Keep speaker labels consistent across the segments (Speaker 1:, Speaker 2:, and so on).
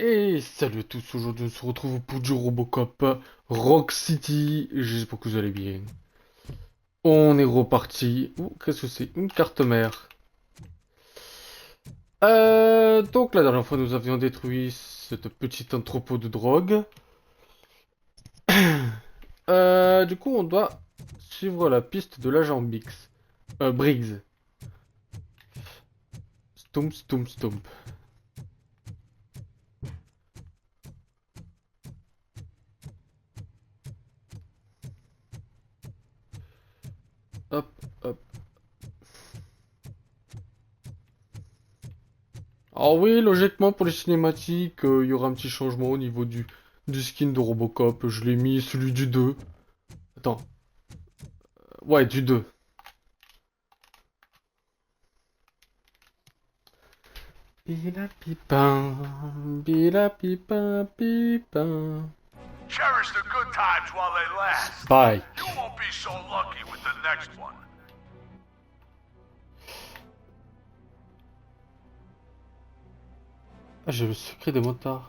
Speaker 1: Et salut à tous, aujourd'hui on se retrouve pour du Robocop Rock City, j'espère que vous allez bien. On est reparti. Ouh, qu'est-ce que c'est? Une carte mère. Donc la dernière fois nous avions détruit cette petite entrepôt de drogue. Du coup on doit suivre la piste de l'agent Bix. Briggs. Stomp, stomp, stomp. Hop, hop. Alors oui, logiquement pour les cinématiques, il y aura un petit changement au niveau du skin de Robocop. Je l'ai mis celui du 2. Attends. Ouais, du 2. Pila pipin, pila pipin, pipin.
Speaker 2: Cherish the good times while they last.
Speaker 1: Bye.
Speaker 2: You won't be so lucky with the next one.
Speaker 1: Ah, j'ai le secret des motards.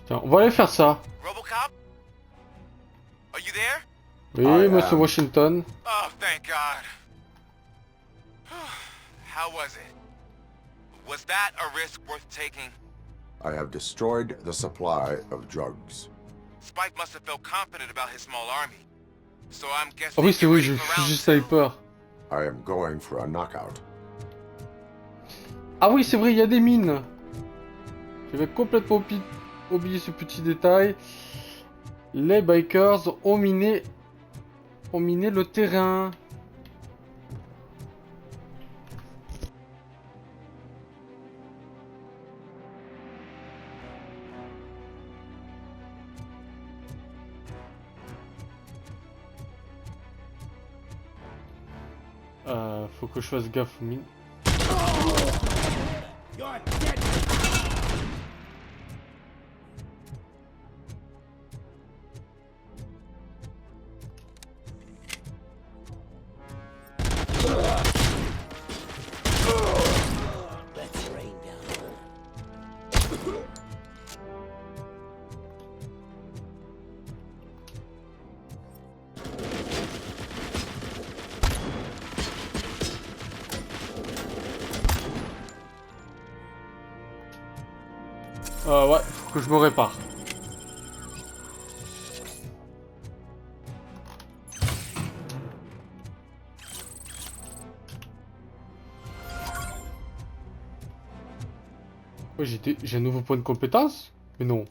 Speaker 1: Tiens, on va aller faire ça.
Speaker 3: Robocop? Are you there?
Speaker 1: Oui, monsieur Washington.
Speaker 3: Oh, thank God. How was it? Was that a risk worth taking?
Speaker 4: I have destroyed the supply of drugs.
Speaker 3: Spike must have felt confident about his small army. So I'm guessing.
Speaker 1: Ah oui, c'est vrai,
Speaker 3: you're
Speaker 1: je
Speaker 3: ready for
Speaker 1: suis
Speaker 3: round two.
Speaker 1: sniper.
Speaker 4: I am going for a knockout.
Speaker 1: Ah oui, c'est vrai, il y a des mines. J'avais complètement oublié ce petit détail. Les bikers ont miné le terrain. Faut que je fasse gaffe aux mines. Ouais, faut que je me répare. Ouais, j'ai un nouveau point de compétence? Mais non.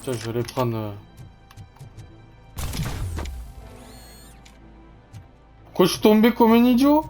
Speaker 1: Tiens, je vais les prendre. Pourquoi je suis tombé comme un idiot?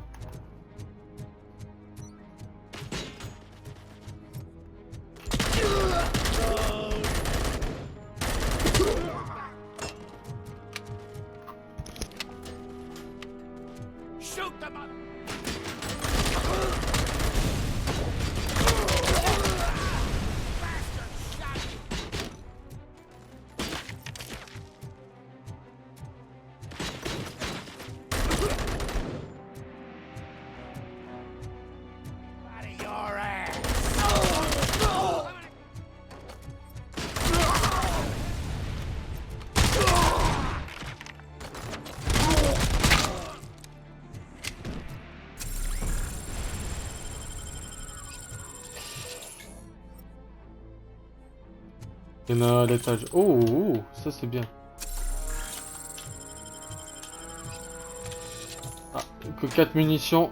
Speaker 1: Il y en a à l'étage. Oh, ça c'est bien. Ah, que 4 munitions.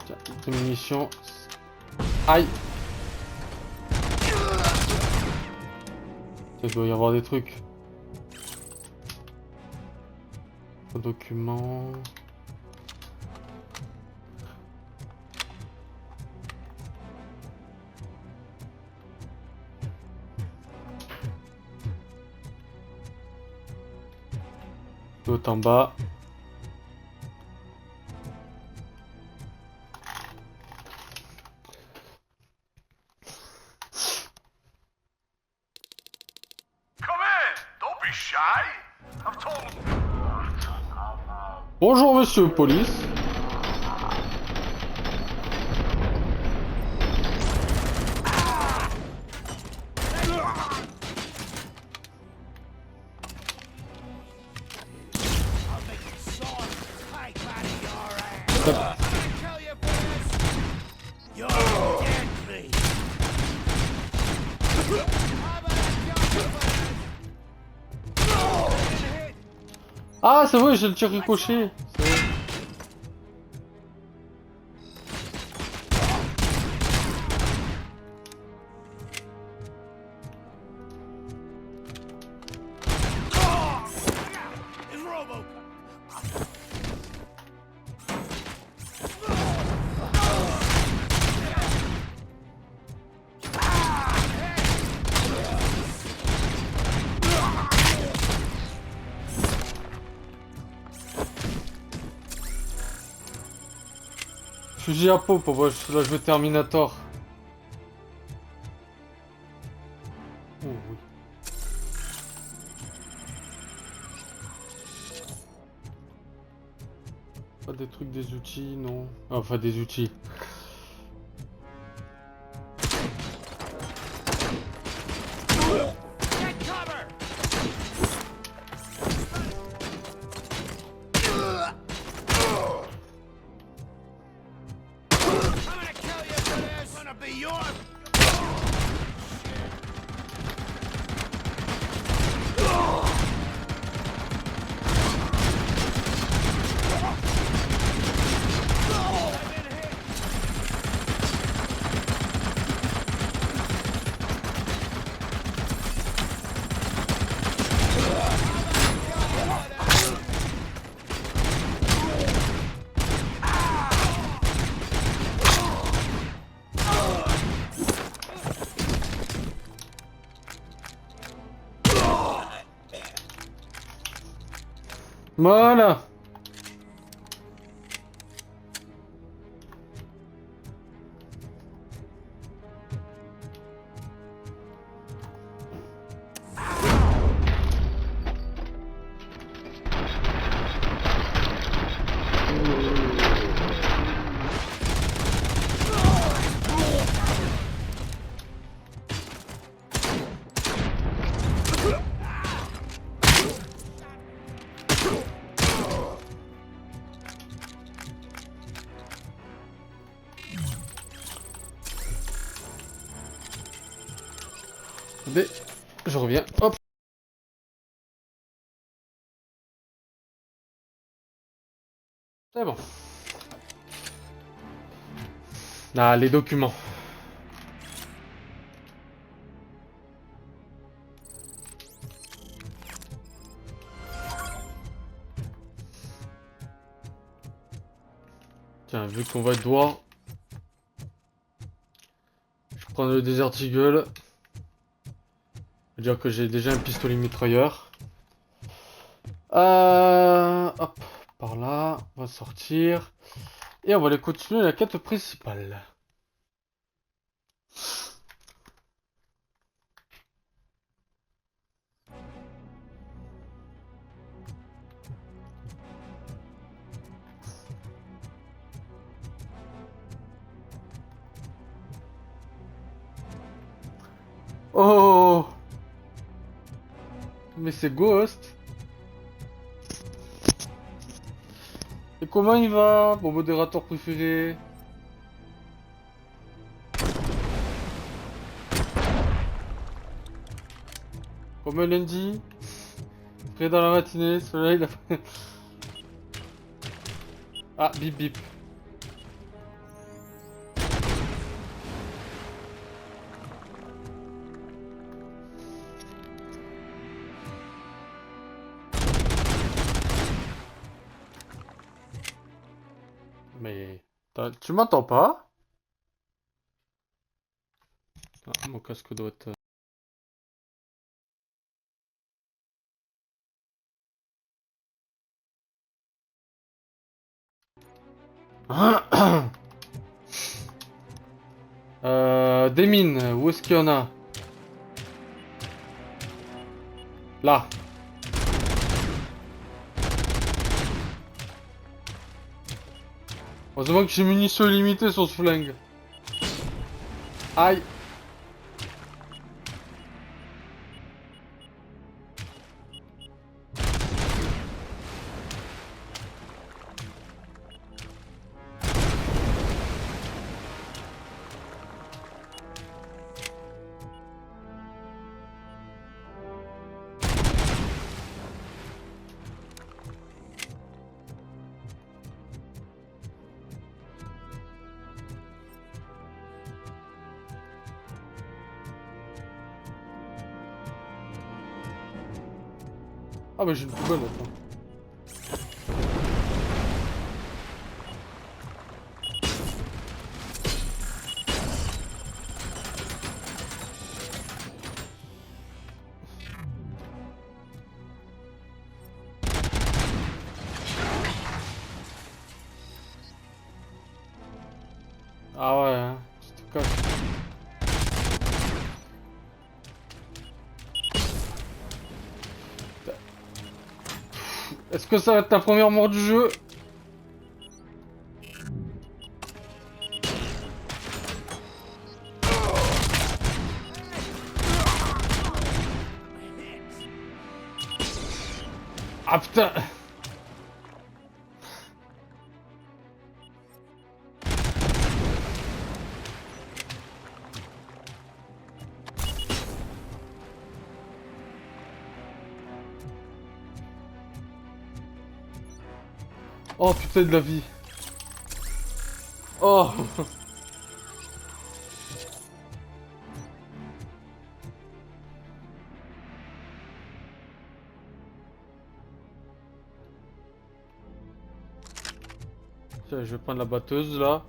Speaker 1: Tiens, 2 munitions. Aïe! Il doit y avoir des trucs. Document. Tout en bas.
Speaker 2: shy? I've told him.
Speaker 1: Bonjour monsieur police. Ah c'est vrai, j'ai le tir ricochet. Fusil à peau, pour moi, là je veux Terminator. Oh oui. Pas des trucs, des outils, non. Enfin des outils. Voilà. Attendez, je reviens. Hop. C'est bon. Ah, les documents. Tiens, vu qu'on va devoir... Je prends le Desert Eagle. Dire que j'ai déjà un pistolet mitrailleur. Hop, par là, on va sortir. Et on va aller continuer la quête principale. Oh! Mais c'est Ghost. Et comment il va, mon modérateur préféré? Comme un lundi, près dans la matinée, soleil. Ah, bip bip. Mais tu m'entends pas? Ah, mon casque doit être... Des mines, où est-ce qu'il y en a? Là. Heureusement que j'ai munitions illimitées sur ce flingue. Aïe. Ah bah j'ai une poubelle, attends. Ah ouais, hein, tu te casses. Est-ce que ça va être ta première mort du jeu? Ah putain! Oh putain de la vie! Oh! Tiens, je vais prendre la batteuse là.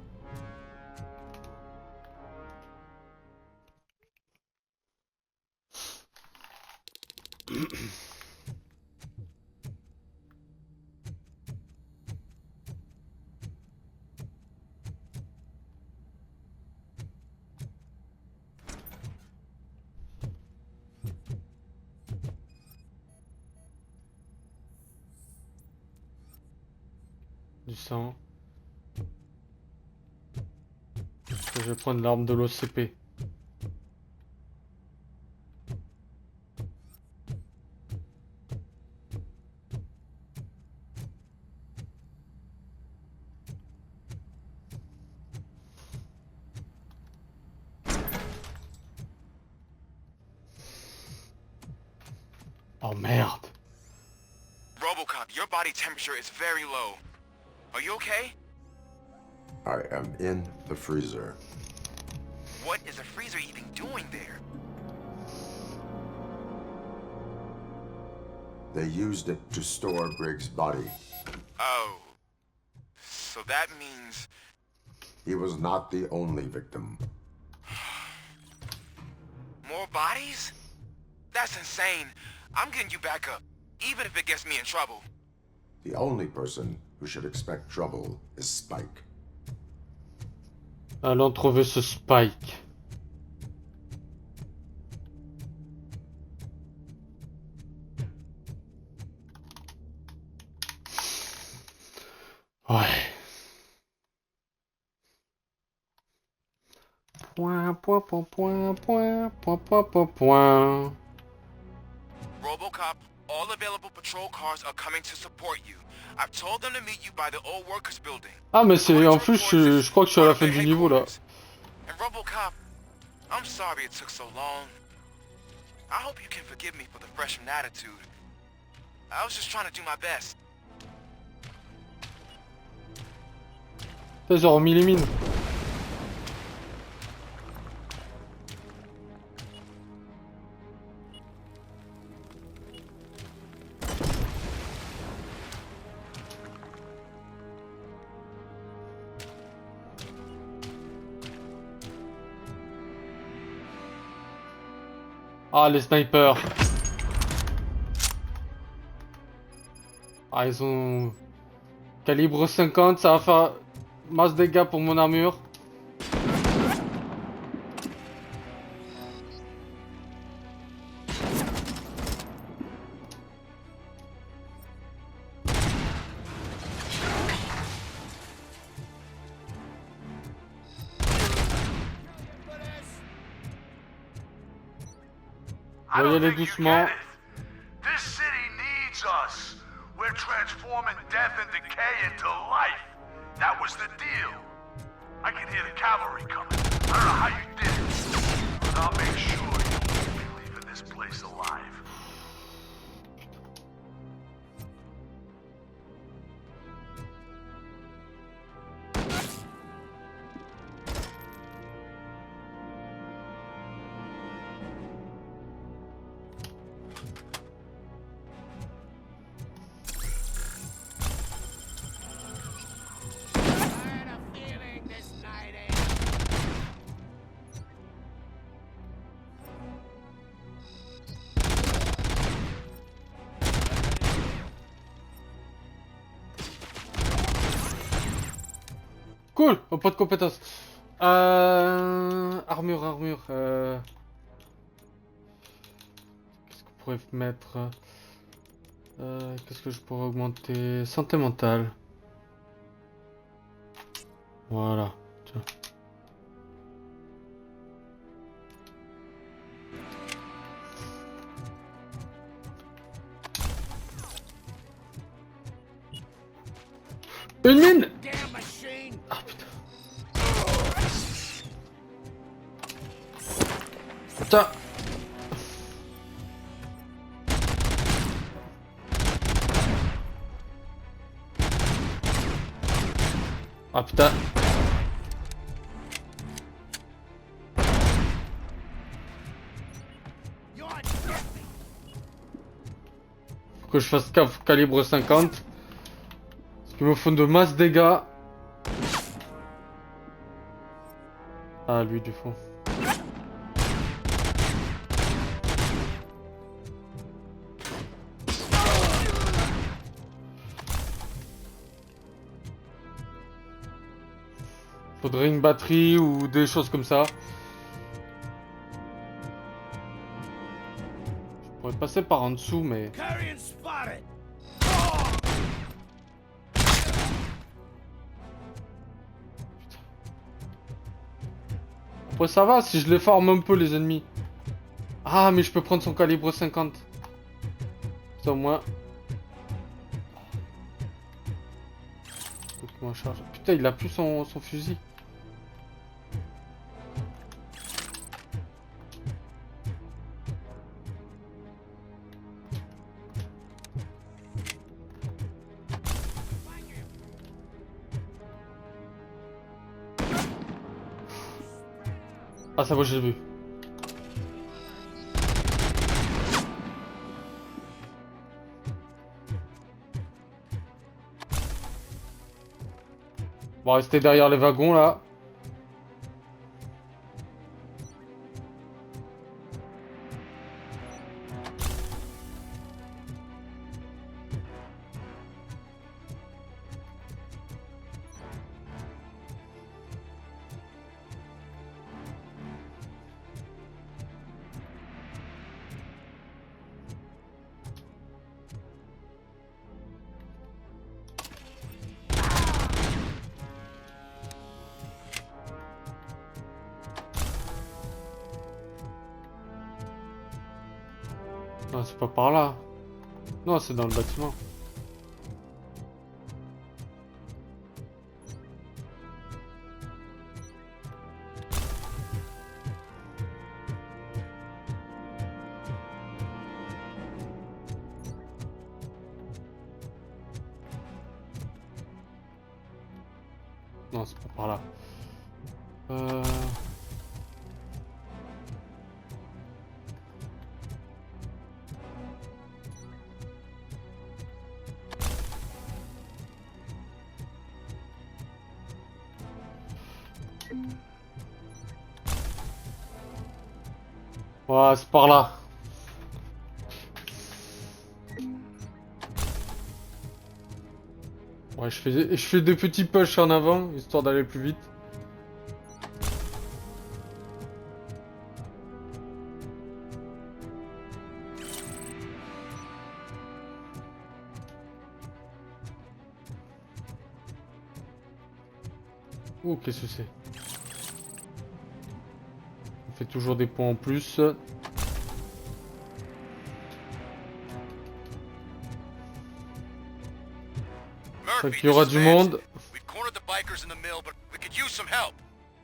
Speaker 1: Du sang. Je vais prendre l'arme de l'OCP. Oh merde!
Speaker 3: Robocop, your body temperature is very low. Are you okay?
Speaker 4: I am in the freezer.
Speaker 3: What is a freezer even doing there?
Speaker 4: They used it to store Briggs' body.
Speaker 3: Oh. So that means...
Speaker 4: He was not the only victim.
Speaker 3: more bodies? That's insane. I'm getting you back up, even if it gets me in trouble.
Speaker 4: The only person who should expect trouble is Spike.
Speaker 1: Allons trouver ce Spike. Ouais. Point.
Speaker 3: Robocop, all available patrol cars are coming to support you. I've told them to meet you by the old workers building.
Speaker 1: Ah mais c'est en plus je crois que je suis à la fin du niveau là.
Speaker 3: And Robocop, I'm sorry it took so long. I hope you can forgive me for the freshman attitude. I was just trying to do my best.
Speaker 1: Ils ont remis les mines. Ah les snipers. Ah ils ont calibre 50, ça va faire masse dégâts pour mon armure.
Speaker 2: I
Speaker 1: Voyez
Speaker 2: don't
Speaker 1: les
Speaker 2: think you
Speaker 1: doucement.
Speaker 2: get it. This city needs us. We're transforming death and decay into life. That was the deal. I can hear the cavalry coming. I don't know how you did it, but I'll make sure you won't be leaving this place alive.
Speaker 1: Cool, oh, pas de compétences. Armure. Qu'est-ce qu'on pourrait mettre? Qu'est-ce que je pourrais augmenter? Santé mentale. Voilà. Tiens. Une mine! Ah putain. Putain. Ah putain. Faut que je fasse calibre 50. Parce qu'il me faut de masse dégâts. Ah, lui du fond. Faudrait une batterie ou des choses comme ça. Je pourrais passer par en dessous, mais... Après ça va si je les forme un peu les ennemis. Ah mais je peux prendre son calibre 50. Ça au moins. Document charge. Putain il a plus son fusil. Ah ça va j'ai vu. On va rester derrière les wagons là. Non, c'est pas par là. Non, c'est dans le bâtiment. Non, c'est pas par là. Ouais, c'est par là. Ouais, je fais des petits push en avant, histoire d'aller plus vite. Oh, qu'est-ce que c'est? On fait toujours des points en plus.
Speaker 3: Murphy,
Speaker 1: qu'il y aura
Speaker 3: this
Speaker 1: du
Speaker 3: is Vance.
Speaker 1: monde.
Speaker 3: We've cornered the bikers in the mill, but we could use some help.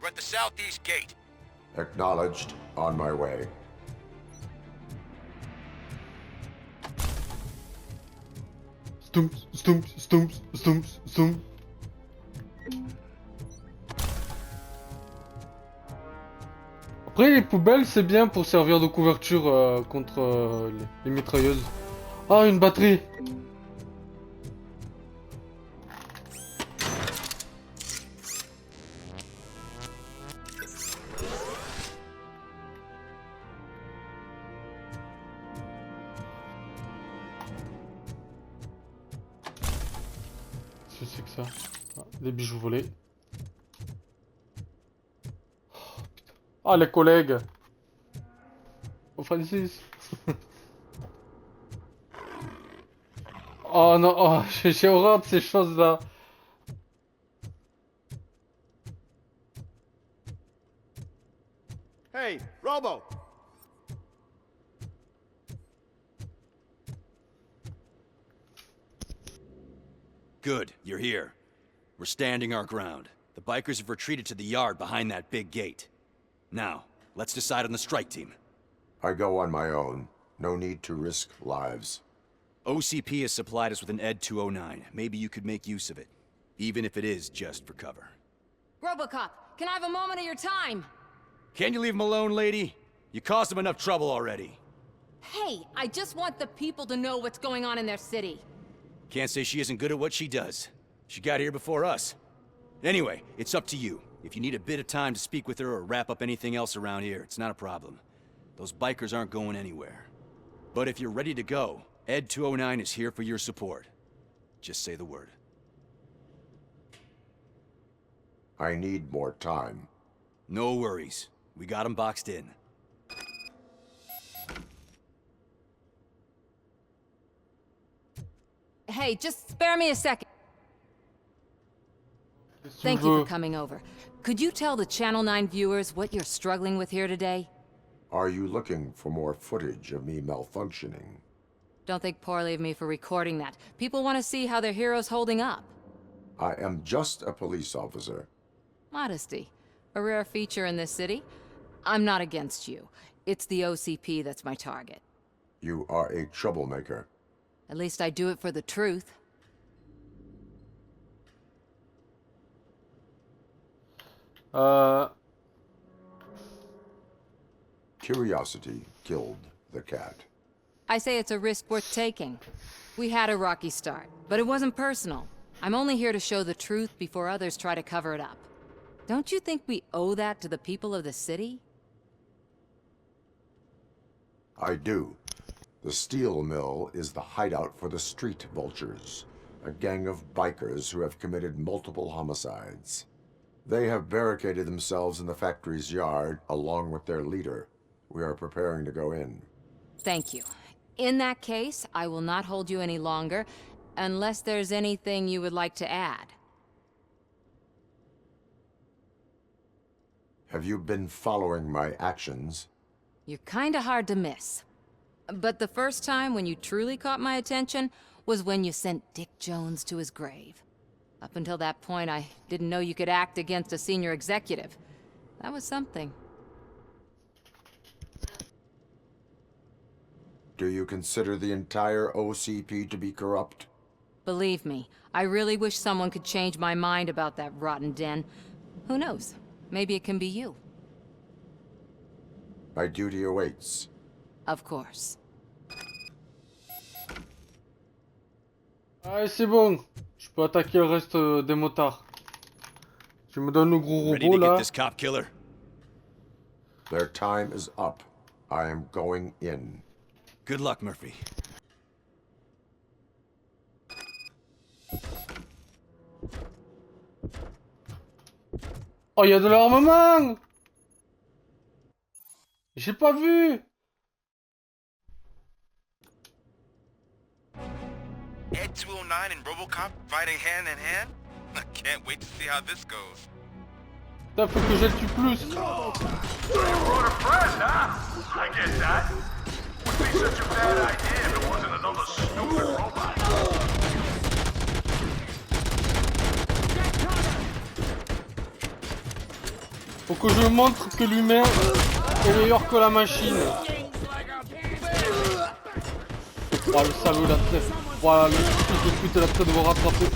Speaker 3: We're at the southeast gate.
Speaker 4: Acknowledged. On my way.
Speaker 1: Stumps, stumps, stumps, stumps, stumps. Après, les poubelles, c'est bien pour servir de couverture contre les mitrailleuses. Ah, une batterie! Qu'est-ce que c'est que ça? Ah, des bijoux volés. Ah, les collègues! Oh, Francis! Oh non, oh, j'ai horreur de ces choses-là.
Speaker 5: Hey, Robo!
Speaker 6: Good, you're here. We're standing our ground. The bikers have retreated to the yard behind that big gate. Now, let's decide on the strike team.
Speaker 4: I go on my own. No need to risk lives.
Speaker 6: OCP has supplied us with an ED 209. Maybe you could make use of it, even if it is just for cover.
Speaker 7: Robocop, can I have a moment of your time?
Speaker 6: Can you leave him alone, lady? You caused him enough trouble already.
Speaker 7: Hey, I just want the people to know what's going on in their city.
Speaker 6: Can't say she isn't good at what she does. She got here before us. Anyway, it's up to you. If you need a bit of time to speak with her or wrap up anything else around here, it's not a problem. Those bikers aren't going anywhere. But if you're ready to go, ED 209 is here for your support. Just say the word.
Speaker 4: I need more time.
Speaker 6: No worries. We got him boxed in.
Speaker 7: Hey, just spare me a second. Thank you for coming over. Could you tell the Channel 9 viewers what you're struggling with here today?
Speaker 4: Are you looking for more footage of me malfunctioning?
Speaker 7: Don't think poorly of me for recording that. People want to see how their hero's holding up.
Speaker 4: I am just a police officer.
Speaker 7: Modesty. A rare feature in this city. I'm not against you. It's the OCP that's my target.
Speaker 4: You are a troublemaker.
Speaker 7: At least I do it for the truth.
Speaker 4: Curiosity killed the cat.
Speaker 7: I say it's a risk worth taking. We had a rocky start, but it wasn't personal. I'm only here to show the truth before others try to cover it up. Don't you think we owe that to the people of the city?
Speaker 4: I do. The steel mill is the hideout for the street vultures, a gang of bikers who have committed multiple homicides. They have barricaded themselves in the factory's yard along with their leader. We are preparing to go in.
Speaker 7: Thank you. In that case, I will not hold you any longer, unless there's anything you would like to add.
Speaker 4: Have you been following my actions?
Speaker 7: You're kinda hard to miss. But the first time when you truly caught my attention was when you sent Dick Jones to his grave. Up until that point, I didn't know you could act against a senior executive. That was something.
Speaker 4: Do you consider the entire OCP to be corrupt?
Speaker 7: Believe me, I really wish someone could change my mind about that rotten den. Who knows? Maybe it can be you.
Speaker 4: My duty awaits.
Speaker 7: Of course.
Speaker 1: Allez, c'est bon. Je peux attaquer le reste des motards. Je me donne le gros
Speaker 6: Ready
Speaker 1: robot
Speaker 6: to get
Speaker 1: là.
Speaker 6: this cop killer?
Speaker 4: Their time is up. I am going in.
Speaker 6: Good luck, Murphy.
Speaker 1: Oh, il y a de l'armement! J'ai pas vu!
Speaker 3: Ed 209 and Robocop fighting hand in hand? I can't wait to see how this goes.
Speaker 1: Putain, faut que je le tue plus!
Speaker 2: You brought a friend, huh? I get that. Would be such a bad idea if it wasn't another stupid robot.
Speaker 1: Faut que je montre que l'humain est meilleur que la machine. Oh le salaud, la tête. Voilà, le fils de pute, la tête de me rattraper.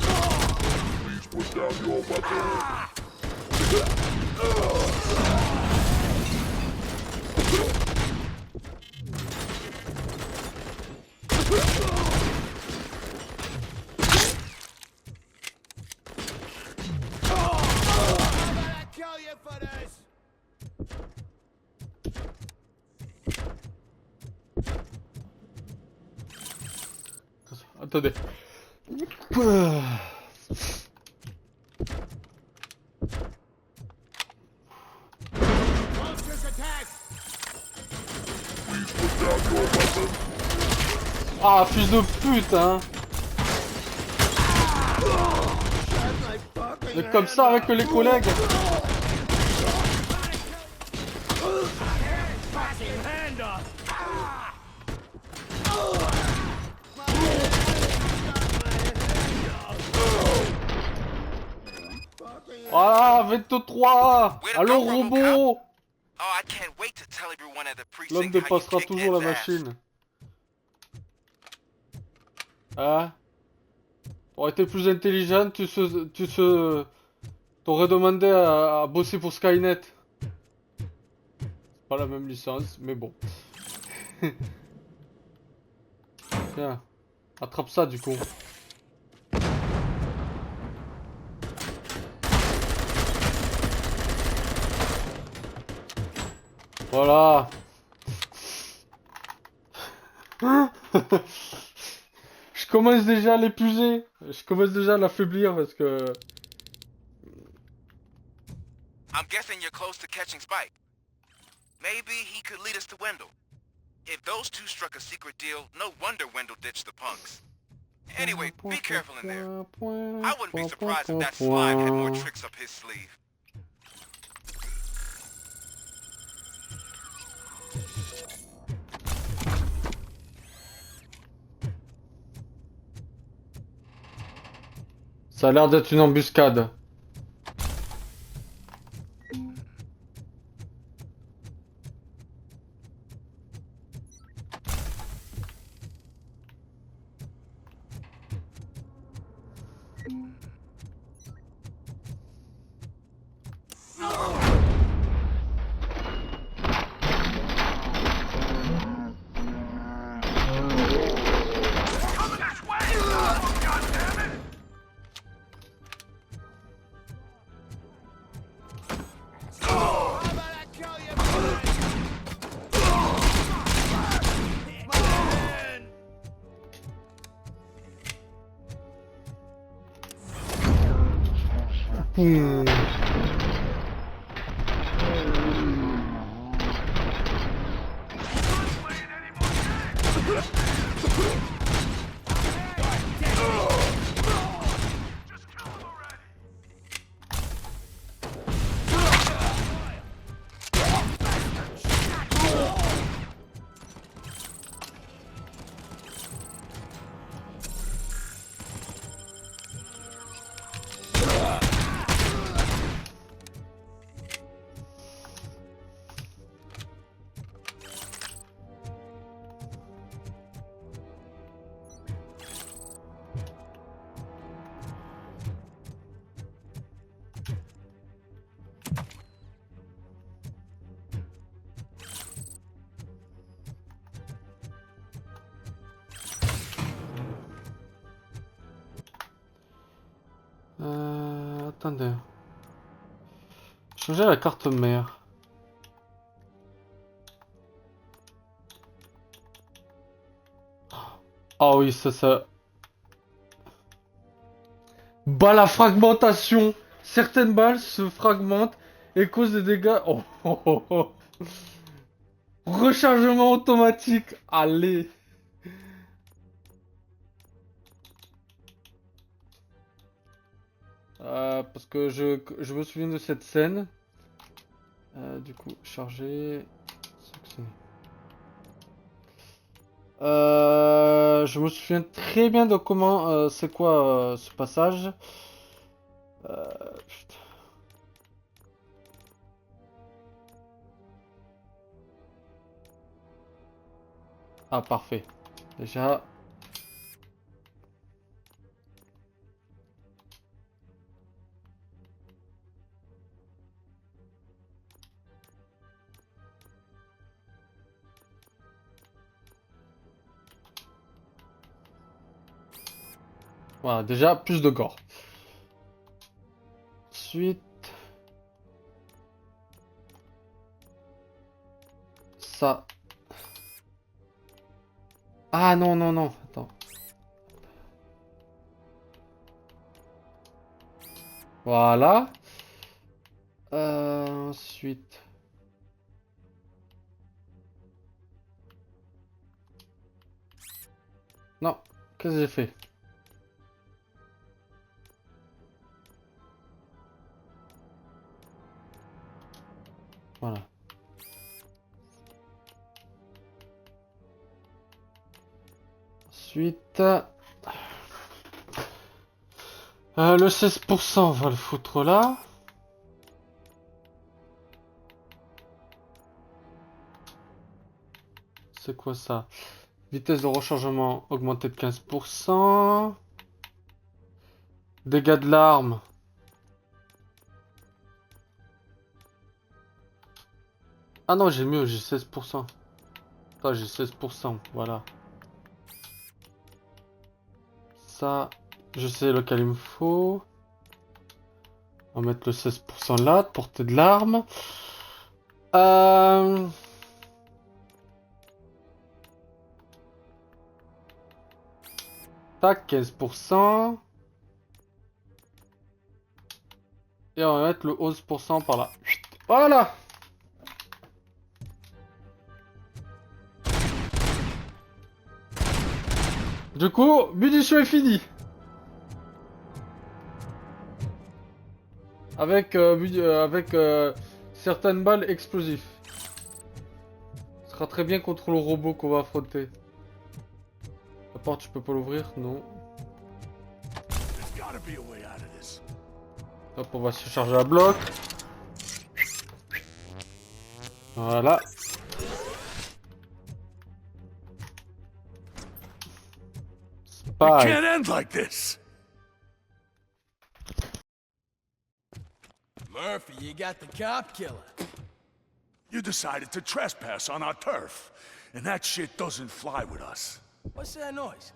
Speaker 1: Attendez. Ah, fils de pute, hein. Mais comme ça avec les collègues. Ah, 23. Allô, robot.
Speaker 3: Oh, I can't wait to tell everyone at the
Speaker 1: L'homme
Speaker 3: precinct how you
Speaker 1: dépassera
Speaker 3: kicked
Speaker 1: toujours la
Speaker 3: Ed's ass.
Speaker 1: machine. Hein? T'aurais été plus intelligent, t'aurais demandé à bosser pour Skynet. Pas la même licence, mais bon. Tiens, attrape ça du coup. Voilà. Je commence déjà à l'épuiser. Je commence déjà à l'affaiblir parce que...
Speaker 3: I'm guessing you're close to catching Spike. Maybe he could lead us to Wendell. If those two struck a secret deal, no wonder Wendell ditched the punks. Anyway, be careful in there. I wouldn't be surprised if that slime had more tricks up his sleeve.
Speaker 1: Ça a l'air d'être une embuscade. Attendez. Changer la carte mère. Ah oui, ça. Bah la fragmentation. Certaines balles se fragmentent et causent des dégâts. Oh, oh, oh, oh. Rechargement automatique. Allez. Parce que je me souviens de cette scène. Du coup, charger. Je me souviens très bien de comment c'est quoi ce passage. Putain. Ah, parfait. Déjà... Voilà, déjà plus de gore. Ensuite... Ça... Ah non, non, non, attends. Voilà. Ensuite... Non, qu'est-ce que j'ai fait? Voilà. Ensuite... le 16%, on va le foutre là. C'est quoi ça? Vitesse de rechargement augmentée de 15%. Dégâts de l'arme. Ah non, j'ai mieux, j'ai 16%. Attends, j'ai 16%, voilà. Ça, je sais lequel il me faut. On va mettre le 16% là, de portée de l'arme. Tac, 15%. Et on va mettre le 11% par là. Voilà. Du coup, munition est fini. Avec, certaines balles explosives. Ce sera très bien contre le robot qu'on va affronter. La porte, je peux pas l'ouvrir, non. Hop, on va se charger à bloc. Voilà.
Speaker 2: It can't end like this.
Speaker 5: Murphy, you got the cop killer.
Speaker 2: You decided to trespass on our turf, and that shit doesn't fly with us.
Speaker 5: What's that noise?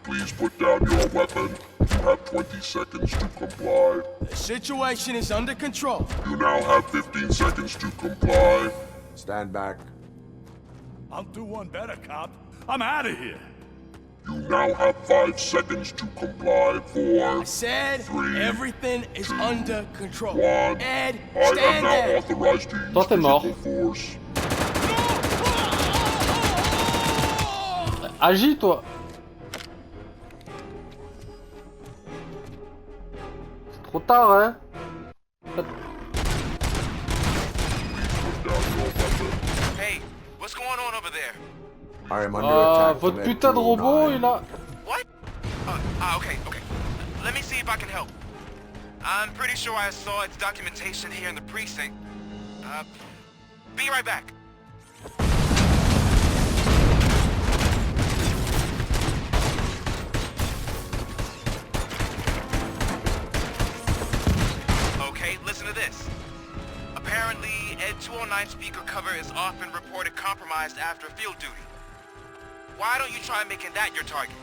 Speaker 8: Please put down your weapon. You have 20 seconds to comply.
Speaker 5: The situation is under control.
Speaker 8: You now have 15 seconds to comply.
Speaker 4: Stand back.
Speaker 2: I'll do one better, cop. I'm out of here.
Speaker 8: You now have 5 seconds to comply. 4,
Speaker 5: I said
Speaker 8: 3,
Speaker 5: everything is under control.
Speaker 8: 1.
Speaker 5: Ed,
Speaker 8: I am
Speaker 5: stand
Speaker 8: now
Speaker 5: there.
Speaker 8: authorized to use
Speaker 1: Toi, t'es mort.
Speaker 8: physical force.
Speaker 1: Agis, toi. C'est trop tard, hein.
Speaker 3: Hey, what's going on over there?
Speaker 4: I am under attack.
Speaker 1: Votre
Speaker 4: from
Speaker 1: putain de robot, il a...
Speaker 3: What? Okay. Let me see if I can help. I'm pretty sure I saw its documentation here in the precinct. Be right back. Okay, listen to this. Apparently, Ed 209 speaker cover is often reported compromised after field duty. Why don't you try making that your target?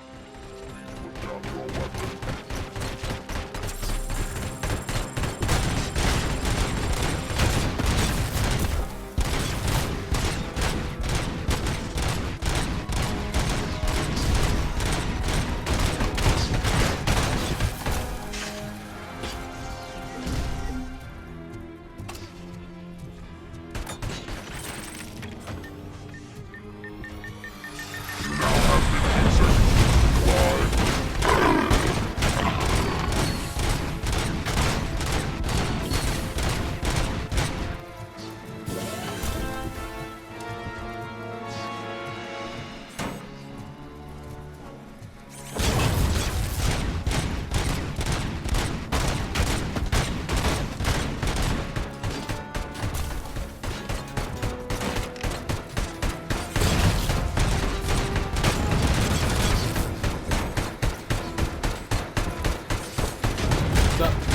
Speaker 1: putain.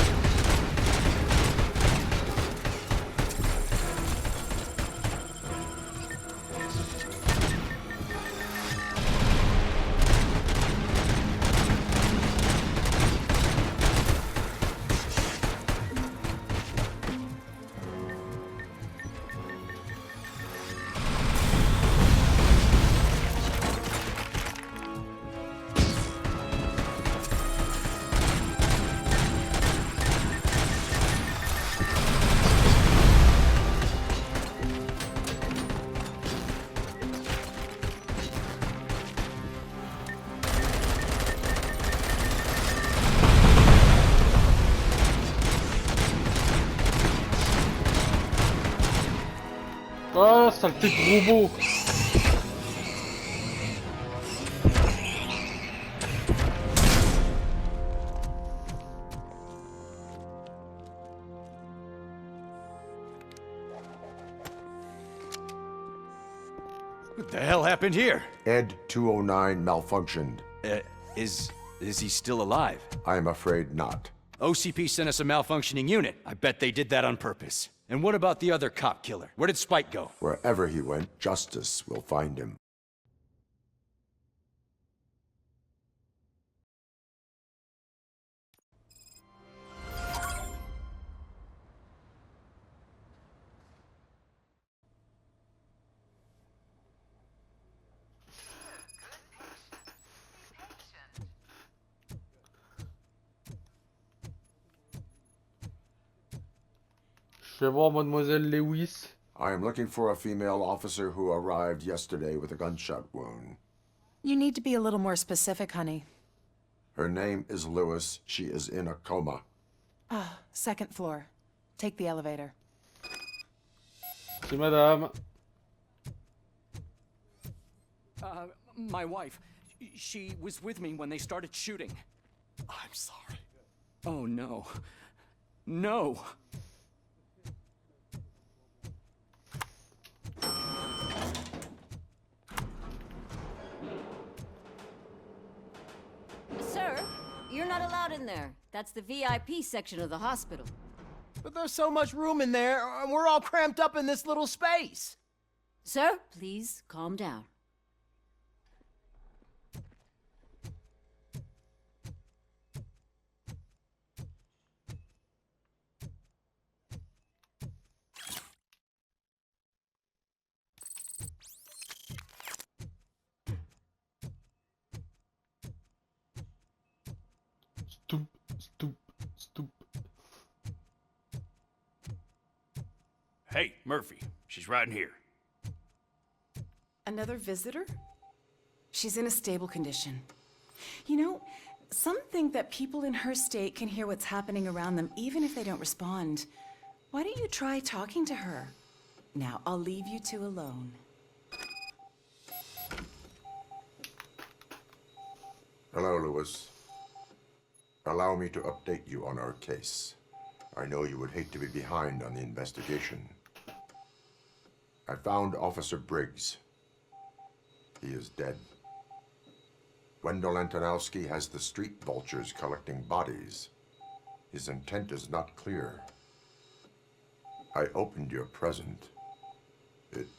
Speaker 1: Ah, saleté de robot.
Speaker 6: What the hell happened here?
Speaker 4: Ed 209 malfunctioned.
Speaker 6: Is he still alive?
Speaker 4: I'm afraid not.
Speaker 6: OCP sent us a malfunctioning unit. I bet they did that on purpose. And what about the other cop killer? Where did Spike go?
Speaker 4: Wherever he went, justice will find him.
Speaker 1: Je vais voir Mademoiselle Lewis.
Speaker 4: I am looking for a female officer who arrived yesterday with a gunshot wound.
Speaker 9: You need to be a little more specific, honey.
Speaker 4: Her name is Lewis. She is in a coma.
Speaker 9: Ah, second floor. Take the elevator.
Speaker 1: C'est madame.
Speaker 10: My wife. She was with me when they started shooting. I'm sorry. Oh, no. No!
Speaker 11: Sir, you're not allowed in there. That's the VIP section of the hospital.
Speaker 5: But there's so much room in there, and we're all cramped up in this little space.
Speaker 11: Sir, please calm down.
Speaker 1: Stoop.
Speaker 12: Hey, Murphy. She's right in here.
Speaker 9: Another visitor? She's in a stable condition. You know, some think that people in her state can hear what's happening around them even if they don't respond. Why don't you try talking to her? Now, I'll leave you two alone.
Speaker 4: Hello, Lewis. Allow me to update you on our case. I know you would hate to be behind on the investigation. I found Officer Briggs. He is dead. Wendell Antonowski has the street vultures collecting bodies. His intent is not clear. I opened your present. It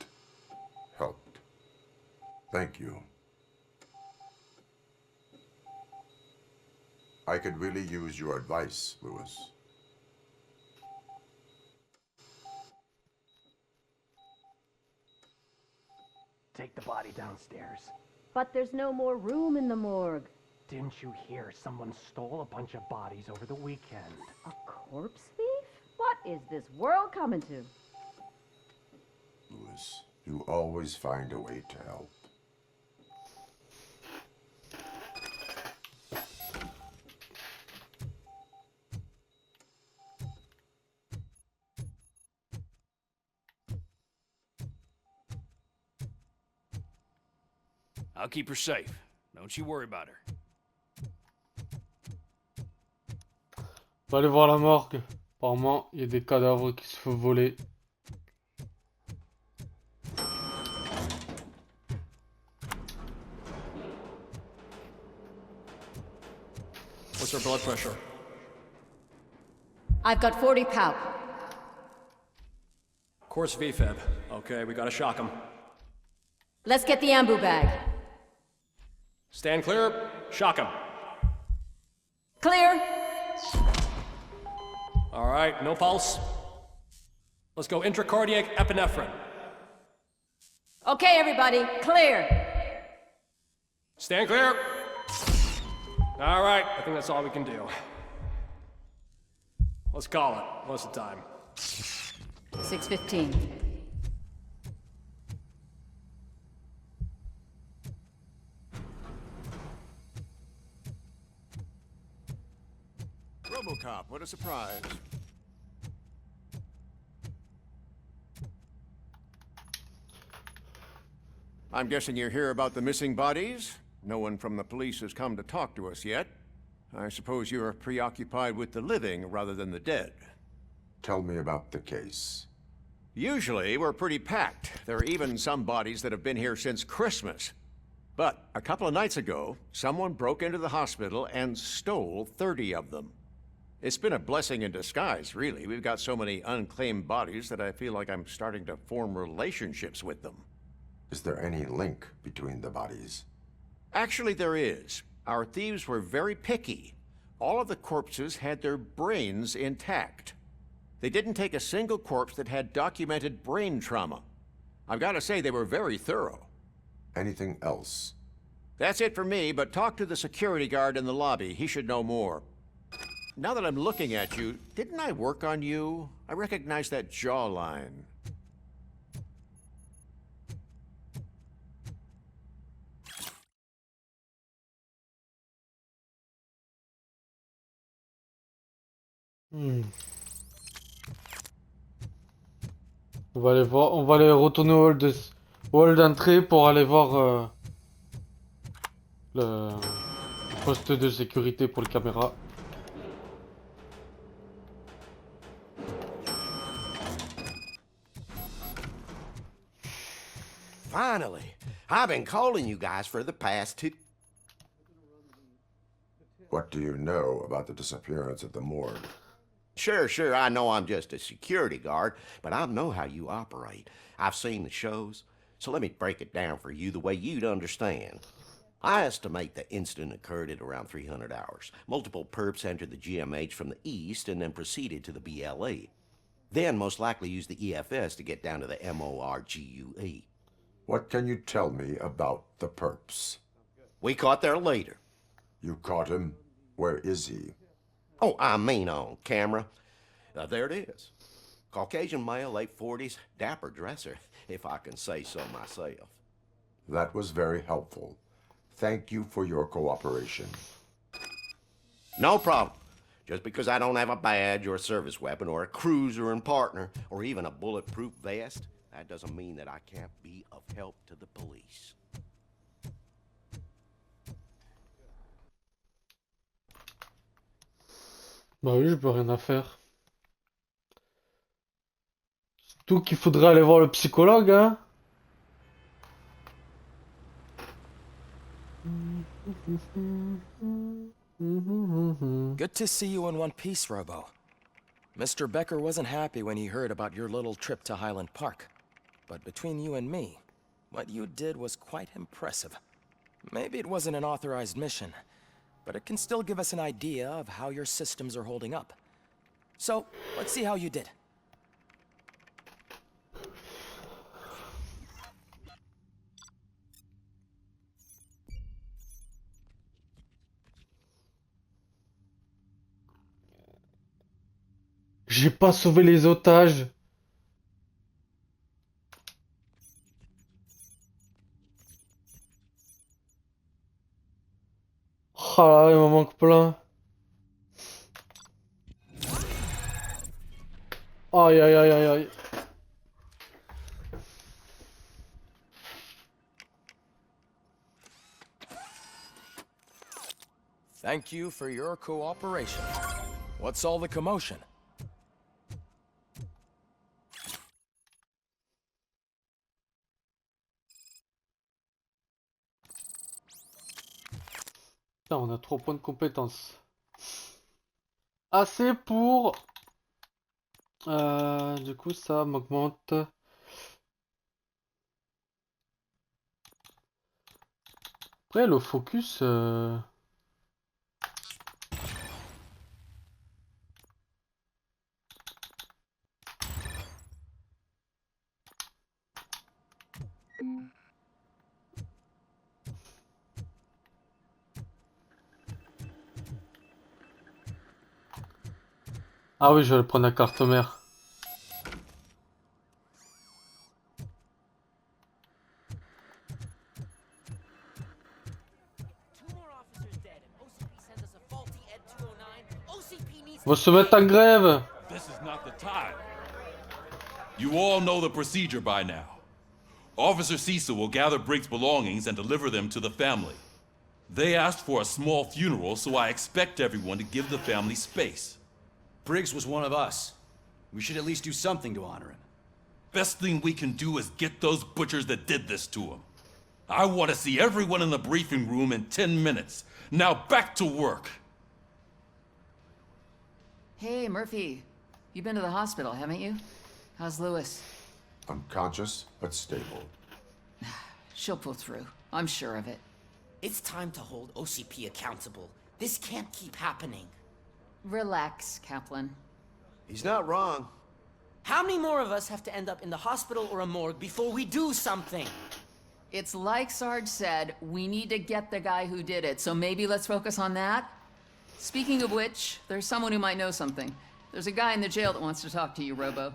Speaker 4: helped. Thank you. I could really use your advice, Lewis.
Speaker 13: Take the body downstairs.
Speaker 11: But there's no more room in the morgue.
Speaker 13: Didn't you hear someone stole a bunch of bodies over the weekend?
Speaker 11: A corpse thief? What is this world coming to?
Speaker 4: Lewis, you always find a way to help.
Speaker 12: I'll keep her safe. Don't you worry about her.
Speaker 1: On va aller voir la morgue. Apparemment, il y a des cadavres qui se font voler.
Speaker 10: What's her blood pressure?
Speaker 11: I've got 40 pow.
Speaker 10: Course VFib. Okay, we gotta shock him.
Speaker 11: Let's get the ambu bag.
Speaker 10: Stand clear. Shock him.
Speaker 11: Clear.
Speaker 10: All right, no pulse. Let's go intracardiac epinephrine.
Speaker 11: Okay, everybody, clear.
Speaker 10: Stand clear. All right, I think that's all we can do. Let's call it. What's the time?
Speaker 11: 6:15.
Speaker 14: Robocop, what a surprise. I'm guessing you're here about the missing bodies? No one from the police has come to talk to us yet. I suppose you're preoccupied with the living rather than the dead.
Speaker 4: Tell me about the case.
Speaker 14: Usually, we're pretty packed. There are even some bodies that have been here since Christmas. But a couple of nights ago, someone broke into the hospital and stole 30 of them. It's been a blessing in disguise, really. We've got so many unclaimed bodies that I feel like I'm starting to form relationships with them.
Speaker 4: Is there any link between the bodies?
Speaker 14: Actually, there is. Our thieves were very picky. All of the corpses had their brains intact. They didn't take a single corpse that had documented brain trauma. I've got to say, they were very thorough.
Speaker 4: Anything else?
Speaker 14: That's it for me, but talk to the security guard in the lobby. He should know more. Now that I'm looking at you, didn't I work on you? I recognize that jawline.
Speaker 1: On va aller voir, on va aller retourner au hall d'entrée pour aller voir le poste de sécurité pour les caméras.
Speaker 15: Finally, I've been calling you guys for the past 2.
Speaker 4: What do you know about the disappearance at the morgue?
Speaker 15: Sure, I know I'm just a security guard, but I know how you operate. I've seen the shows, so let me break it down for you the way you'd understand. I estimate the incident occurred at around 300 hours. Multiple perps entered the GMH from the east and then proceeded to the BLE. Then most likely used the EFS to get down to the MORGUE.
Speaker 4: What can you tell me about the perps?
Speaker 15: We caught their leader.
Speaker 4: You caught him? Where is he?
Speaker 15: Oh, I mean on camera. There it is. Caucasian male, late 40s, dapper dresser, if I can say so myself.
Speaker 4: That was very helpful. Thank you for your cooperation.
Speaker 15: No problem. Just because I don't have a badge or a service weapon or a cruiser and partner or even a bulletproof vest, that doesn't mean that I can't be of help to the police.
Speaker 1: Bah oui, je peux rien à faire. Surtout qu'il faudrait aller voir le psychologue, hein.
Speaker 5: Good to see you in one piece, Robo. Mr. Becker wasn't happy when he heard about your little trip to Highland Park. But between you and me, what you did was quite impressive. Maybe it wasn't an authorized mission, but it can still give us an idea of how your systems are holding up. So, let's see how you did.
Speaker 1: J'ai pas sauvé les otages. Oh là, il m'en manque plein. Aïe aïe aïe aïe aïe.
Speaker 5: Thank you for your cooperation. What's all the commotion?
Speaker 1: Putain, on a 3 points de compétence. Assez pour Du coup, ça m'augmente. Après, le focus. Ah oui, je vais prendre la carte mère. On va se mettre en grève.
Speaker 8: This is not the time. You all know the procedure by now. Officer Cecil will gather Briggs' belongings and deliver them to the family. They asked for a small funeral, so I expect everyone to give the family space.
Speaker 6: Briggs was one of us. We should at least do something to honor him.
Speaker 8: Best thing we can do is get those butchers that did this to him. I want to see everyone in the briefing room in 10 minutes. Now back to work.
Speaker 16: Hey, Murphy. You've been to the hospital, haven't you? How's Lewis?
Speaker 4: Unconscious, but stable.
Speaker 16: She'll pull through. I'm sure of it.
Speaker 17: It's time to hold OCP accountable. This can't keep happening.
Speaker 16: Relax, Kaplan.
Speaker 15: He's not wrong.
Speaker 17: How many more of us have to end up in the hospital or a morgue before we do something?
Speaker 16: It's like Sarge said, we need to get the guy who did it, so maybe let's focus on that? Speaking of which, there's someone who might know something. There's a guy in the jail that wants to talk to you, Robo.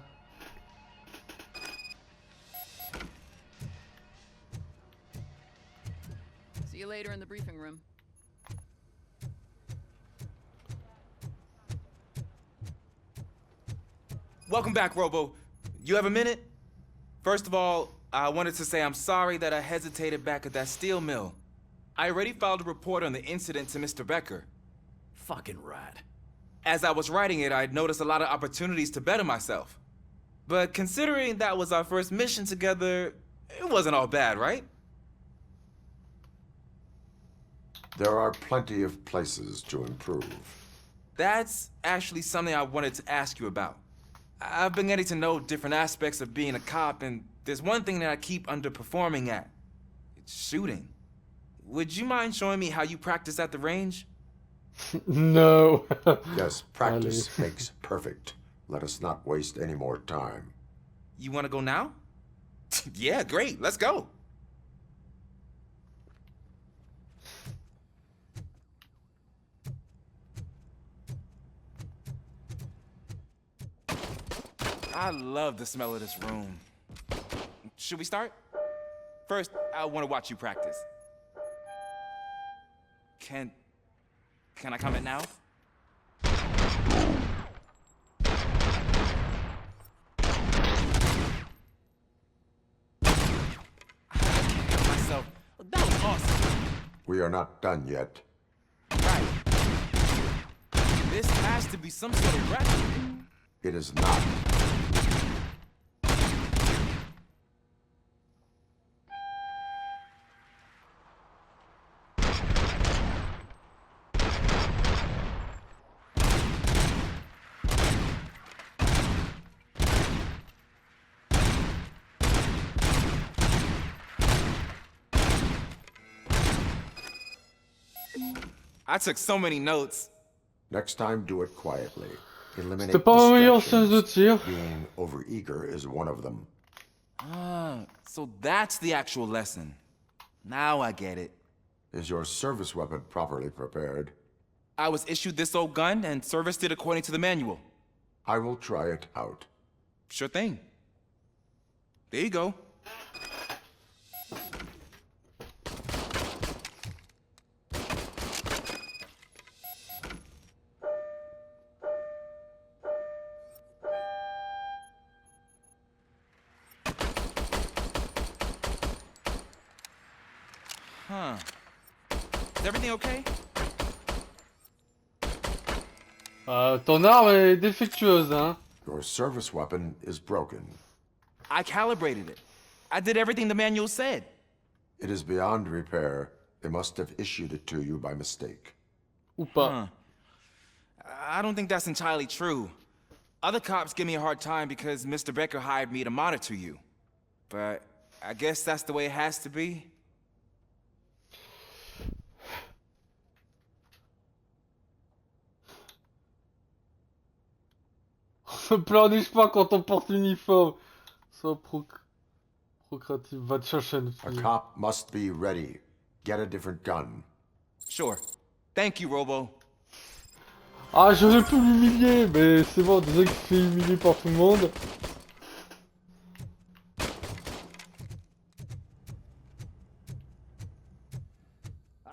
Speaker 16: See you later in the briefing room.
Speaker 18: Welcome back, Robo. You have a minute? First of all, I wanted to say I'm sorry that I hesitated back at that steel mill. I already filed a report on the incident to Mr. Becker.
Speaker 6: Fucking rat.
Speaker 18: As I was writing it, I'd noticed a lot of opportunities to better myself. But considering that was our first mission together, it wasn't all bad, right?
Speaker 4: There are plenty of places to improve.
Speaker 18: That's actually something I wanted to ask you about. I've been getting to know different aspects of being a cop, and there's one thing that I keep underperforming at. It's shooting. Would you mind showing me how you practice at the range?
Speaker 1: No.
Speaker 4: Yes, practice makes perfect. Let us not waste any more time.
Speaker 18: You want to go now? Yeah, great. Let's go. I love the smell of this room. Should we start? First, I want to watch you practice. Can I comment now? Myself. That was awesome.
Speaker 4: We are not done yet.
Speaker 18: Right. This has to be some sort of ratchet.
Speaker 4: It is not.
Speaker 18: I took so many notes.
Speaker 4: Next time, do it quietly. Eliminate
Speaker 1: C'était pas ma meilleure séance de
Speaker 4: distractions.
Speaker 1: tir.
Speaker 4: Being overeager is one of them.
Speaker 18: Ah, so that's the actual lesson. Now I get it.
Speaker 4: Is your service weapon properly prepared?
Speaker 18: I was issued this old gun and serviced it according to the manual.
Speaker 4: I will try it out.
Speaker 18: Sure thing. There you go. Huh. Is everything okay?
Speaker 1: Ton arme est défectueuse, hein.
Speaker 4: Your service weapon is broken.
Speaker 18: I calibrated it. I did everything the manual said.
Speaker 4: It is beyond repair. They must have issued it to you by mistake.
Speaker 1: Ou pas.
Speaker 18: I don't think that's entirely true. Other cops give me a hard time because Mr. Becker hired me to monitor you. But I guess that's the way it has to be.
Speaker 1: Ne pleurniche pas quand on porte uniforme. Sois procréatif. Va te chercher une
Speaker 4: A
Speaker 1: fille.
Speaker 4: cop must be ready. Get a different gun.
Speaker 18: Sure. Thank you, Robo.
Speaker 1: Ah, j'aurais pu m'humilier, mais c'est bon, déjà qu'il se fait humilier par tout le monde.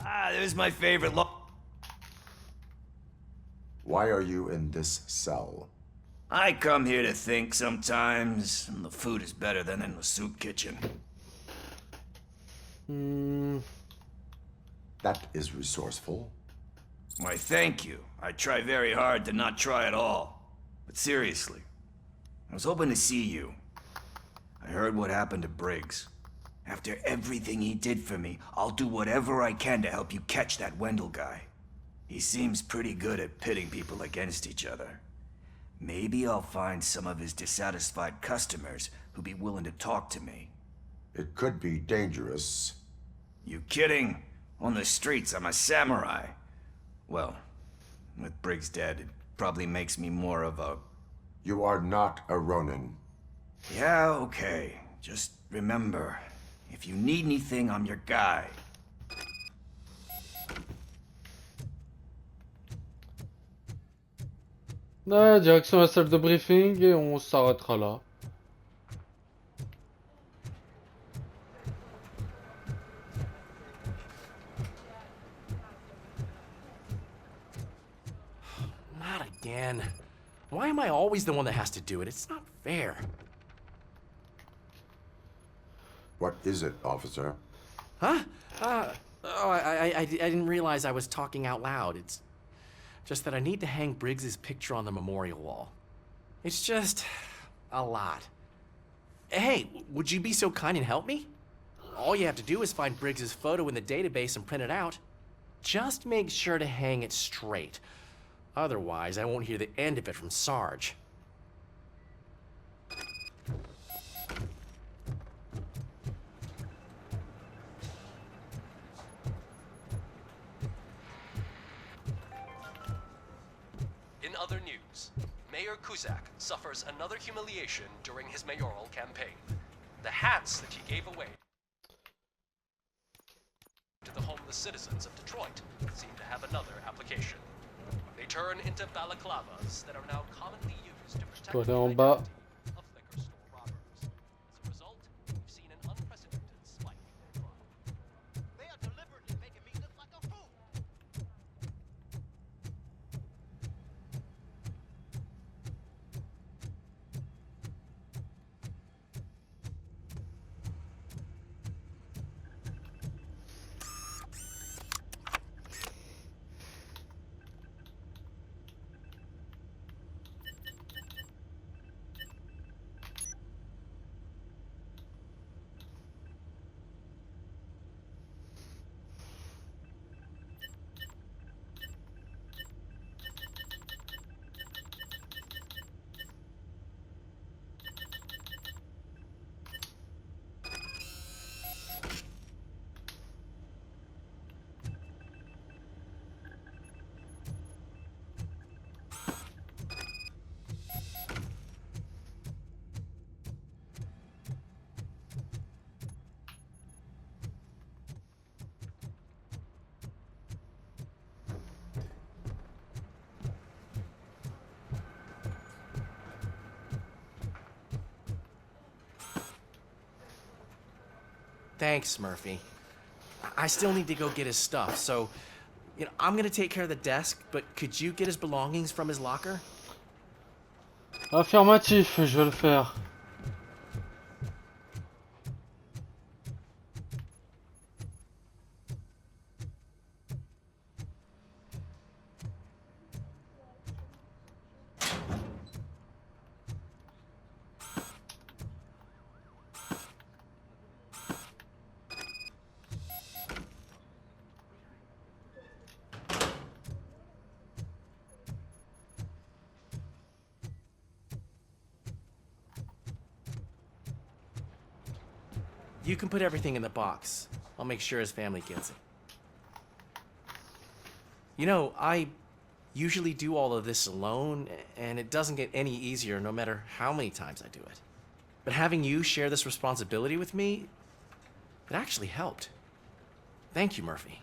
Speaker 12: Ah, there's my favorite
Speaker 4: Why are you in this cell?
Speaker 12: I come here to think sometimes, and the food is better than in the soup kitchen.
Speaker 4: That is resourceful.
Speaker 12: Why, thank you. I try very hard to not try at all. But seriously, I was hoping to see you. I heard what happened to Briggs. After everything he did for me, I'll do whatever I can to help you catch that Wendell guy. He seems pretty good at pitting people against each other. Maybe I'll find some of his dissatisfied customers who'd be willing to talk to me.
Speaker 4: It could be dangerous.
Speaker 12: You kidding? On the streets, I'm a samurai. Well, with Briggs dead, it probably makes me more of a...
Speaker 4: You are not a Ronin.
Speaker 12: Yeah, okay. Just remember, if you need anything, I'm your guy.
Speaker 1: Ouais, direction la salle de briefing et on s'arrêtera là.
Speaker 13: Not again. Why am I always the one that has to do it? It's not fair.
Speaker 4: What is it, officer?
Speaker 13: Huh? I didn't realize I was talking out loud. It's just that I need to hang Briggs's picture on the memorial wall. It's just a lot. Hey, would you be so kind and help me? All you have to do is find Briggs's photo in the database and print it out. Just make sure to hang it straight. Otherwise, I won't hear the end of it from Sarge.
Speaker 19: In other news, Mayor Kuzak suffers another humiliation during his mayoral campaign. The hats that he gave away to the homeless citizens of Detroit seem to have another application. They turn into balaclavas that are now commonly used to protect
Speaker 1: Toi
Speaker 19: the
Speaker 1: là en bas.
Speaker 19: identity of liquor store robbers. As a result, we've seen an unprecedented spike in crime.
Speaker 2: They are deliberately making me look like a fool.
Speaker 13: Thanks, Murphy. I still need to go get his stuff, so I'm gonna take care of the desk, but could you get his belongings from his locker?
Speaker 1: Affirmatif, je vais le faire.
Speaker 13: You can put everything in the box. I'll make sure his family gets it. You know, I usually do all of this alone, and it doesn't get any easier no matter how many times I do it. But having you share this responsibility with me, it actually helped. Thank you, Murphy.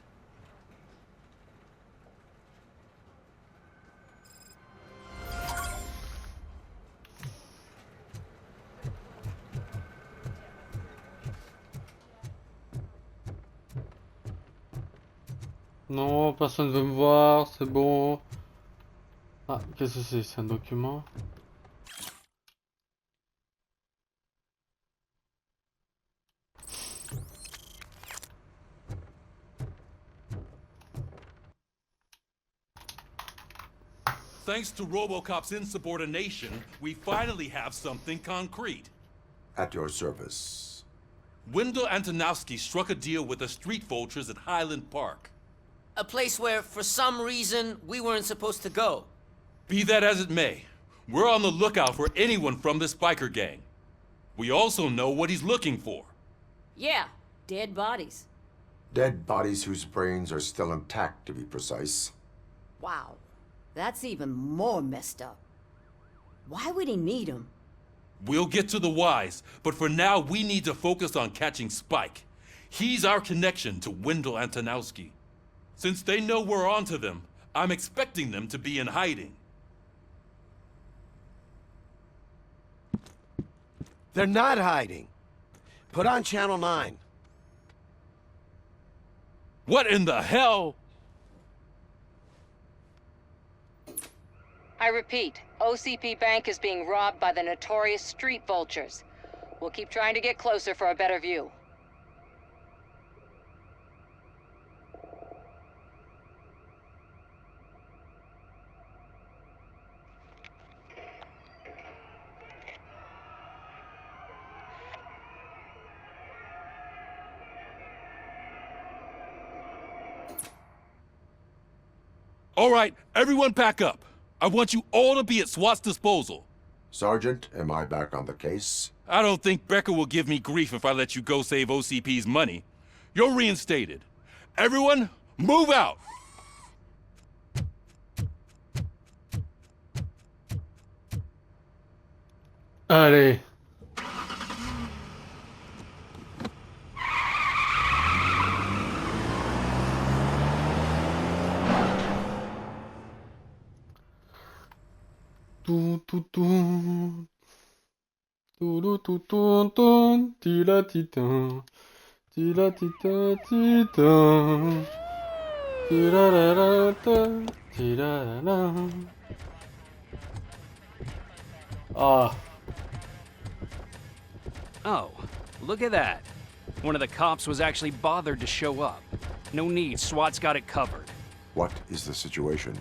Speaker 1: Non, personne ne veut me voir, c'est bon. Ah, qu'est-ce que c'est? C'est un document.
Speaker 8: Thanks to Robocop's insubordination, we finally have something concrete.
Speaker 4: At your service.
Speaker 8: Wendell Antonowski struck a deal with the street vultures at Highland Park.
Speaker 17: A place where, for some reason, we weren't supposed to go.
Speaker 8: Be that as it may, we're on the lookout for anyone from this biker gang. We also know what he's looking for.
Speaker 11: Yeah, dead bodies.
Speaker 4: Dead bodies whose brains are still intact, to be precise.
Speaker 11: Wow, that's even more messed up. Why would he need them?
Speaker 8: We'll get to the whys, but for now we need to focus on catching Spike. He's our connection to Wendell Antonowski. Since they know we're onto them, I'm expecting them to be in hiding.
Speaker 15: They're not hiding. Put on Channel 9.
Speaker 8: What in the hell?
Speaker 7: I repeat, OCP Bank is being robbed by the notorious street vultures. We'll keep trying to get closer for a better view.
Speaker 8: All right, everyone pack up. I want you all to be at SWAT's disposal.
Speaker 4: Sergeant, am I back on the case?
Speaker 8: I don't think Becker will give me grief if I let you go save OCP's money. You're reinstated. Everyone, move out!
Speaker 1: Allez. Tout, tout, tout. Tout, tout, tout, tout. Tila, titan. Tila, tita, titan. Tila, la, la, ta. Tila, la, la. Ah.
Speaker 10: Oh, look at that. One of the cops was actually bothered to show up. No need, SWAT's got it covered.
Speaker 4: What is the situation?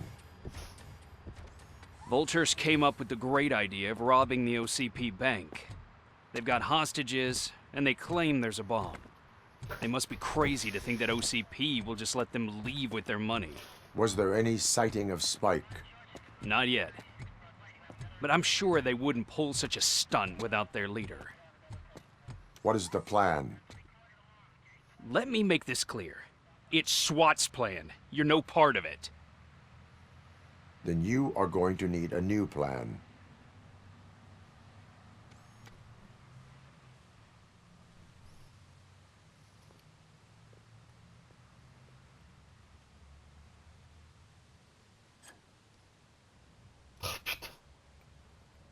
Speaker 10: Vultures came up with the great idea of robbing the OCP bank. They've got hostages, and they claim there's a bomb. They must be crazy to think that OCP will just let them leave with their money.
Speaker 4: Was there any sighting of Spike?
Speaker 10: Not yet. But I'm sure they wouldn't pull such a stunt without their leader.
Speaker 4: What is the plan?
Speaker 10: Let me make this clear. It's SWAT's plan. You're no part of it.
Speaker 4: Then you are going to need a new plan.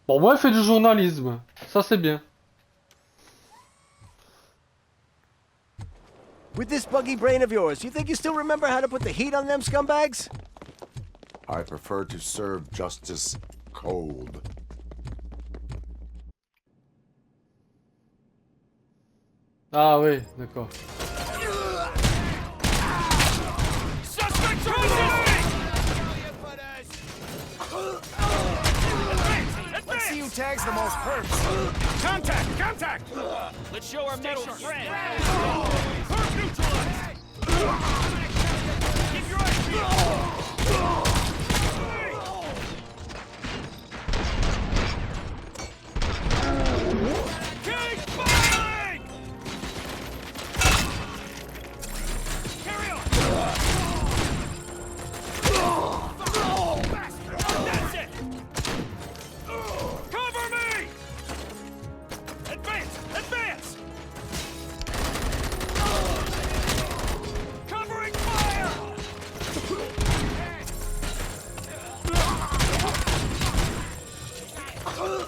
Speaker 1: Bon, moi, elle fait du journalisme. Ça, c'est bien.
Speaker 14: With this buggy brain of yours, you think you still remember how to put the heat on them scumbags?
Speaker 4: I prefer to serve justice cold.
Speaker 1: Ah oui, d'accord.
Speaker 12: Let's see who tags the most perps. Contact! Contact!
Speaker 10: Let's show our metal friend.
Speaker 12: Perp neutralized! Keep your eyes peeled! Keep firing!
Speaker 10: Well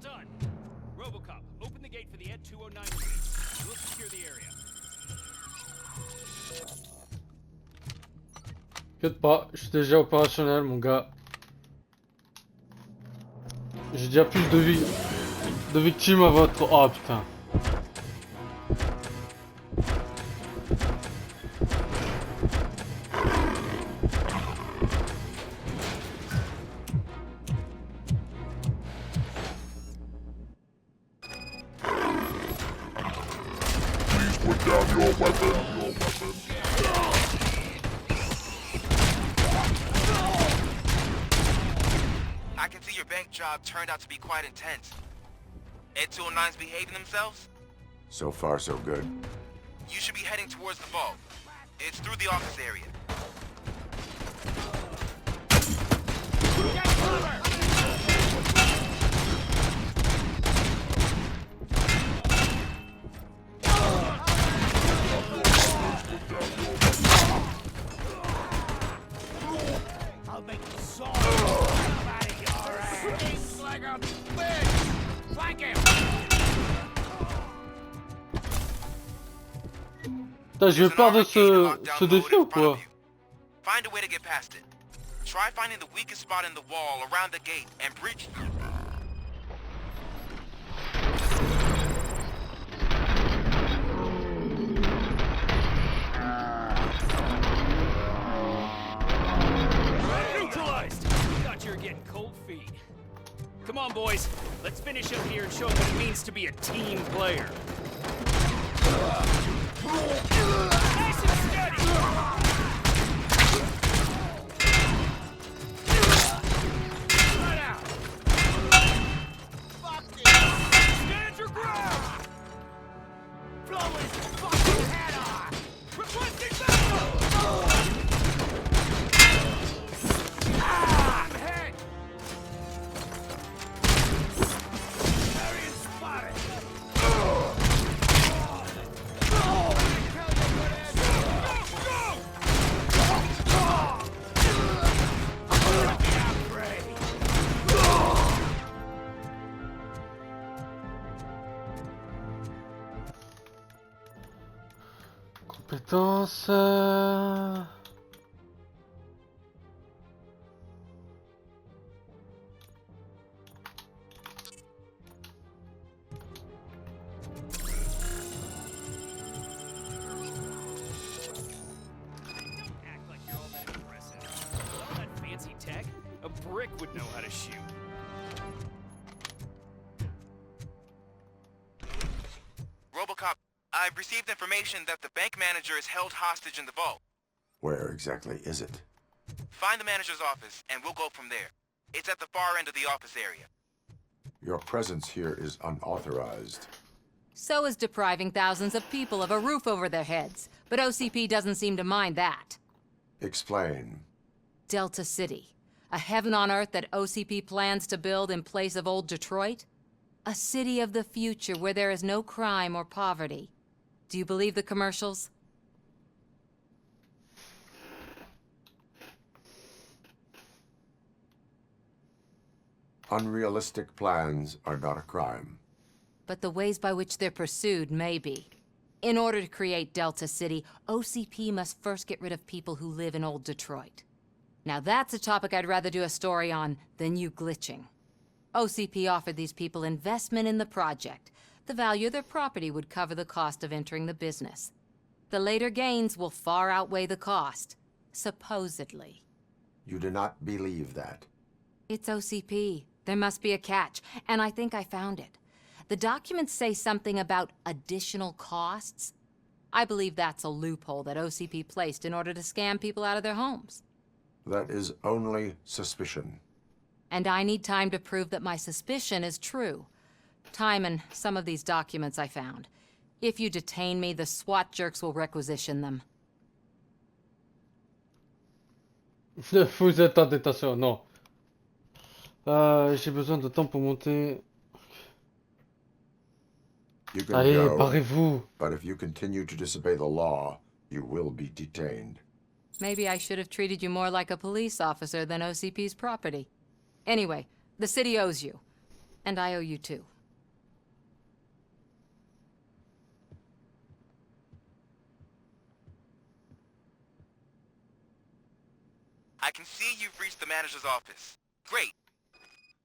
Speaker 10: done. Robocop, open the gate for the Ed 209 unit. We'll secure the area.
Speaker 1: T'inquiète pas, je suis déjà opérationnel, mon gars. J'ai déjà plus de victimes à votre... Oh putain.
Speaker 2: Put down your weapon.
Speaker 3: I can see your bank job turned out to be quite intense. Ed 209's behaving themselves?
Speaker 4: So far, so good.
Speaker 3: You should be heading towards the vault. It's through the office area.
Speaker 2: I'll make you soft. Come out of your ass. Stinks like a bitch. Flank him.
Speaker 1: Putain, j'ai eu peur de ce défi ou quoi?
Speaker 3: Find a way to get past it. Try finding the weakest spot in the wall around the gate and breach.
Speaker 10: Neutralized! Thought you were getting cold feet. Come on, boys. Let's finish up here and show them what it means to be a team player. Nice and steady! Right out! Fuck this! Stand your ground! Blow his fucking head off! Requesting backup! Head! Target spotted!
Speaker 1: Compétences...
Speaker 10: Act like you're all that impressive. With all that fancy tech, a brick would know how to shoot.
Speaker 3: Robocop, I've received information that the bank manager is held hostage in the vault.
Speaker 4: Where exactly is it?
Speaker 3: Find the manager's office, and we'll go from there. It's at the far end of the office area.
Speaker 4: Your presence here is unauthorized.
Speaker 7: So is depriving thousands of people of a roof over their heads. But OCP doesn't seem to mind that.
Speaker 4: Explain.
Speaker 7: Delta City. A heaven on earth that OCP plans to build in place of old Detroit? A city of the future where there is no crime or poverty. Do you believe the commercials?
Speaker 4: Unrealistic plans are not a crime.
Speaker 7: But the ways by which they're pursued may be. In order to create Delta City, OCP must first get rid of people who live in old Detroit. Now that's a topic I'd rather do a story on than you glitching. OCP offered these people investment in the project. The value of their property would cover the cost of entering the business. The later gains will far outweigh the cost, supposedly.
Speaker 4: You do not believe that.
Speaker 7: It's OCP. There must be a catch, and I think I found it. The documents say something about additional costs. I believe that's a loophole that OCP placed in order to scam people out of their homes.
Speaker 4: That is only suspicion.
Speaker 7: And I need time to prove that my suspicion is true. Time and some of these documents I found. If you detain me, the SWAT jerks will requisition them.
Speaker 1: Vous êtes en détention, non. J'ai besoin de temps pour monter.
Speaker 4: You can
Speaker 1: Allez,
Speaker 4: go,
Speaker 1: barrez-vous.
Speaker 4: but if you continue to disobey the law, you will be detained.
Speaker 7: Maybe I should have treated you more like a police officer than OCP's property. Anyway, the city owes you. And I owe you too.
Speaker 3: I can see you've reached the manager's office. Great.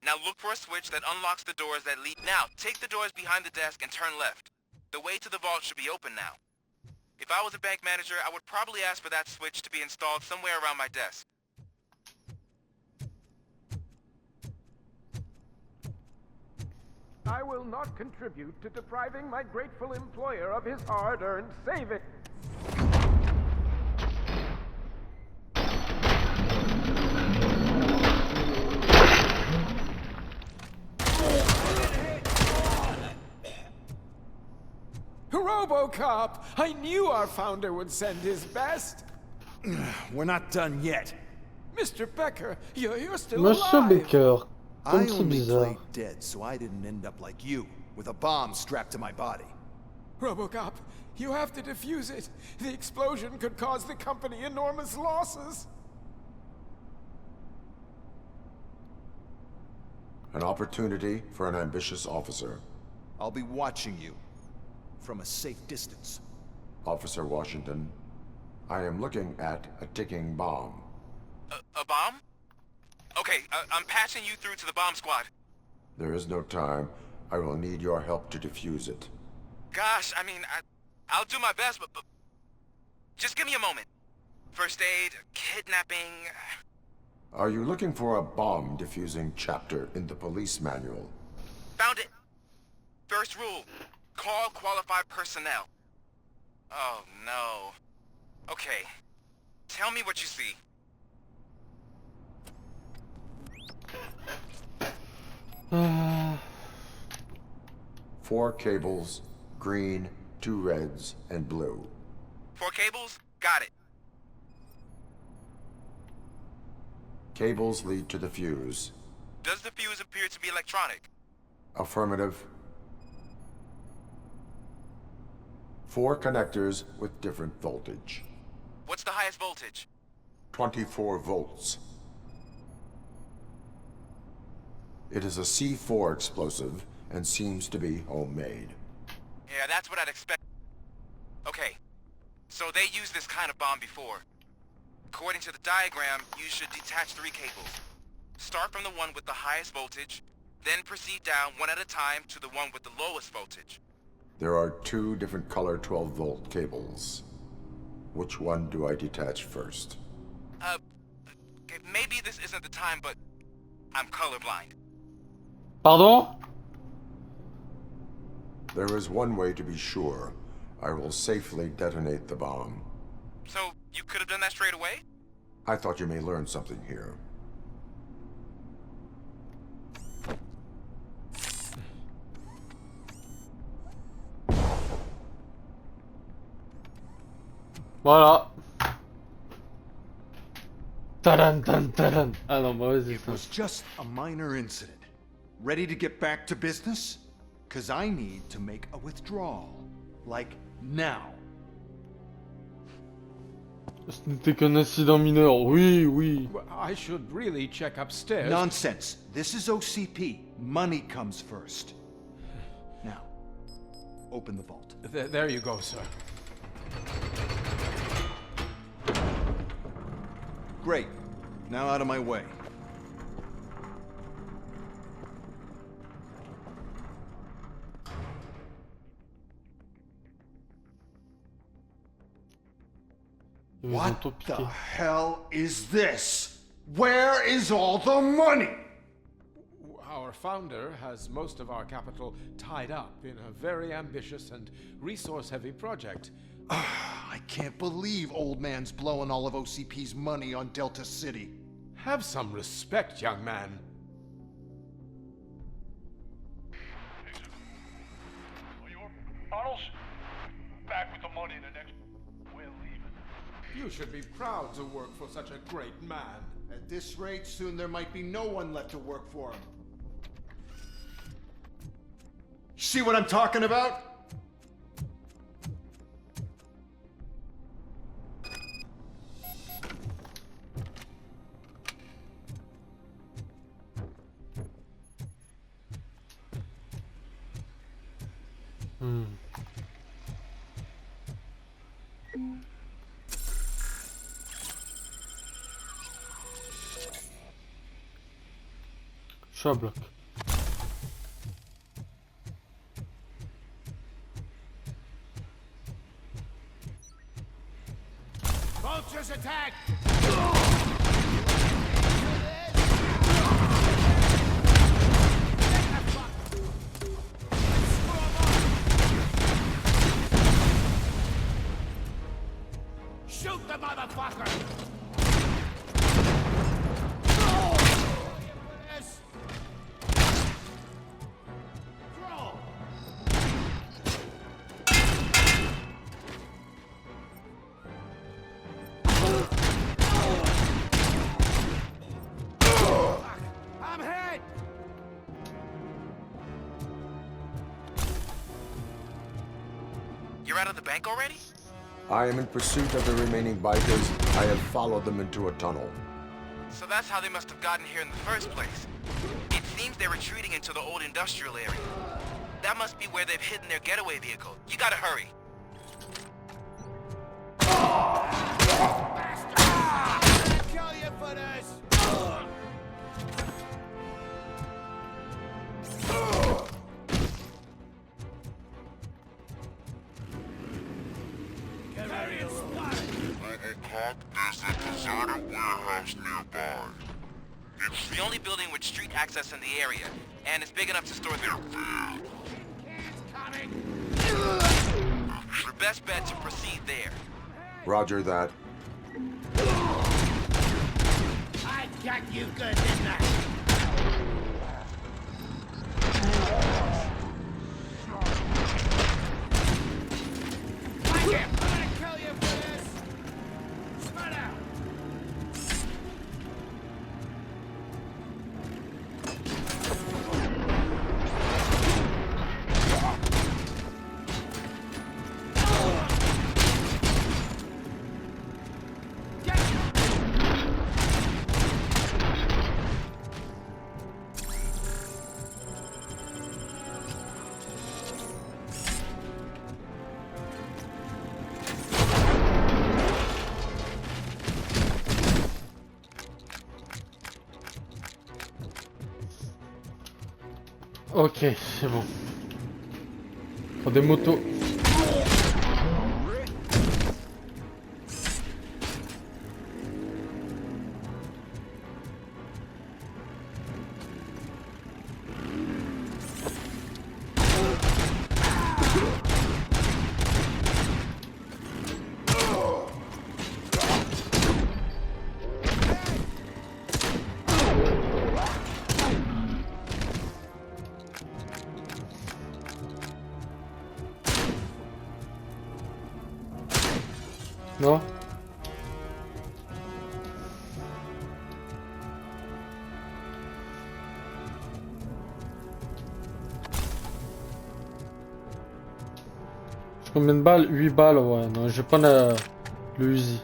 Speaker 3: Now look for a switch that unlocks the doors that lead... Now, take the doors behind the desk and turn left. The way to the vault should be open now. If I was a bank manager, I would probably ask for that switch to be installed somewhere around my desk.
Speaker 20: I will not contribute to depriving my grateful employer of his hard-earned savings. Robocop! I knew our founder would send his best.
Speaker 21: We're not done yet.
Speaker 20: Mr. Becker, you're still
Speaker 1: Monsieur
Speaker 20: alive.
Speaker 1: Becker,
Speaker 21: I
Speaker 1: comme c'est
Speaker 21: only
Speaker 1: bizarre.
Speaker 21: played dead, so I didn't end up like you, with a bomb strapped to my body.
Speaker 20: Robocop, you have to defuse it. The explosion could cause the company enormous losses.
Speaker 4: An opportunity for an ambitious officer.
Speaker 21: I'll be watching you. From a safe distance.
Speaker 4: Officer Washington, I am looking at a ticking bomb.
Speaker 3: A bomb? Okay, I'm patching you through to the bomb squad.
Speaker 4: There is no time. I will need your help to defuse it.
Speaker 3: Gosh, I mean, I'll do my best, but just give me a moment. First aid, kidnapping...
Speaker 4: Are you looking for a bomb defusing chapter in the police manual?
Speaker 3: Found it! First rule, call qualified personnel. Oh, no. Okay, tell me what you see.
Speaker 4: Four cables, green, 2 reds, and blue.
Speaker 3: 4 cables? Got it.
Speaker 4: Cables lead to the fuse.
Speaker 3: Does the fuse appear to be electronic?
Speaker 4: Affirmative. 4 connectors with different voltage.
Speaker 3: What's the highest voltage?
Speaker 4: 24 volts. It is a C4 explosive and seems to be homemade.
Speaker 3: Yeah, that's what I'd expect. Okay, so they used this kind of bomb before. According to the diagram, you should detach 3 cables. Start from the one with the highest voltage, then proceed down one at a time to the one with the lowest voltage.
Speaker 4: There are 2 different color 12-volt cables. Which one do I detach first?
Speaker 3: Maybe this isn't the time, but I'm colorblind.
Speaker 1: Pardon?
Speaker 4: There is one way to be sure. I will safely detonate the bomb.
Speaker 3: So, you could have done that straight away?
Speaker 4: I thought you may learn something here.
Speaker 1: Voilà. Tadan, tan, tadan. Ah non, bah vas-y.
Speaker 21: It was just a minor incident. Ready to get back to business? Cause I need to make a withdrawal. Like, now.
Speaker 1: Ce n'était qu'un incident mineur. Oui, oui.
Speaker 20: I should really check upstairs.
Speaker 21: Nonsense. This is OCP. Money comes first. Now, open the vault.
Speaker 20: There you go, sir.
Speaker 21: Great. Now out of my way. What the hell is this? Where is all the money?
Speaker 20: Our founder has most of our capital tied up in a very ambitious and resource-heavy project.
Speaker 21: I can't believe old man's blowing all of OCP's money on Delta City.
Speaker 20: Have some respect, young man.
Speaker 2: Bottles? Back with the money in the next... We're leaving.
Speaker 20: You should be proud to work for such a great man.
Speaker 21: At this rate, soon there might be no one left to work for him. See what I'm talking about?
Speaker 1: Choix bloc.
Speaker 2: Vultures attack! Shoot the motherfucker!
Speaker 3: You're out of the bank already?
Speaker 4: I am in pursuit of the remaining bikers. I have followed them into a tunnel.
Speaker 3: So that's how they must have gotten here in the first place. It seems they're retreating into the old industrial area. That must be where they've hidden their getaway vehicle. You gotta hurry.
Speaker 2: Kill you for this! Robocop is a deserted warehouse nearby.
Speaker 3: It's the only building with street access in the area, and it's big enough to store their food. Your best bet to proceed there.
Speaker 4: Roger that.
Speaker 2: I got you good, didn't I?
Speaker 1: Ok, c'est bon. Pour des motos. Non. Combien de balles? 8 balles, ouais. Non, je vais prendre le Uzi.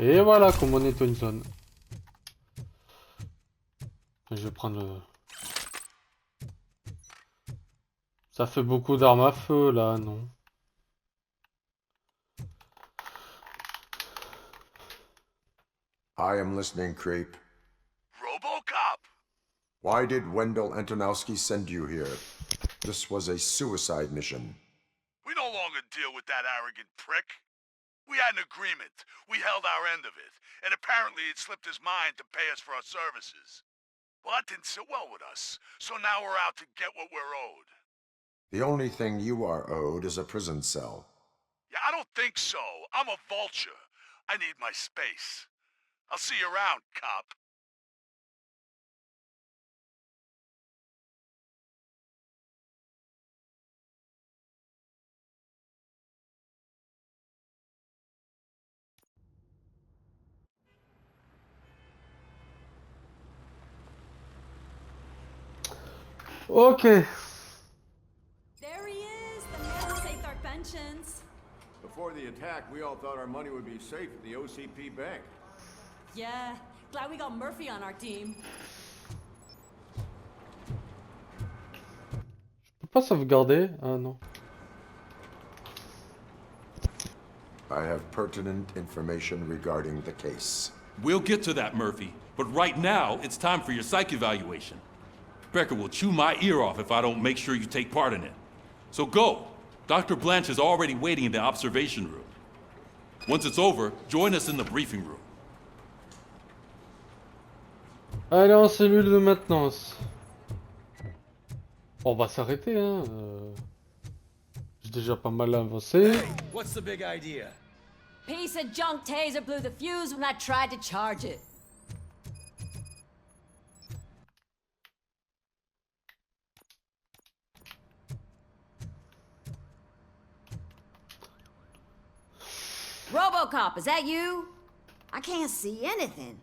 Speaker 1: Et voilà comment on nettoie une zone. Je vais prendre le... Ça fait beaucoup d'armes à feu là, non?
Speaker 4: I am listening, creep.
Speaker 2: Robocop!
Speaker 4: Why did Wendell Antonowski send you here? This was a suicide mission.
Speaker 2: We no longer deal with that arrogant prick. We had an agreement. We held our end of it. And apparently it slipped his mind to pay us for our services. Well, that didn't sit well with us. So now we're out to get what we're owed.
Speaker 4: The only thing you are owed is a prison cell.
Speaker 2: Yeah, I don't think so. I'm a vulture. I need my space. I'll see you around, cop.
Speaker 1: Ok.
Speaker 9: There he is, the man who saved our pensions.
Speaker 14: Before the attack, we all thought our money would be safe at the OCP bank.
Speaker 9: Yeah, glad we got Murphy on our team.
Speaker 1: Je peux pas sauvegarder? Ah non.
Speaker 4: I have pertinent information regarding the case.
Speaker 8: We'll get to that, Murphy. But right now, it's time for your psych evaluation. Becker will chew my ear off if I don't make sure you take part in it. So go. Dr. Blanche is already waiting in the observation room. Once it's over, join us in the briefing room.
Speaker 1: Allez en cellule de maintenance. On va s'arrêter, hein. J'ai déjà pas mal avancé.
Speaker 6: Hey, what's the big idea?
Speaker 11: Piece of junk taser blew the fuse when I tried to charge it. Robocop, is that you? I can't see anything.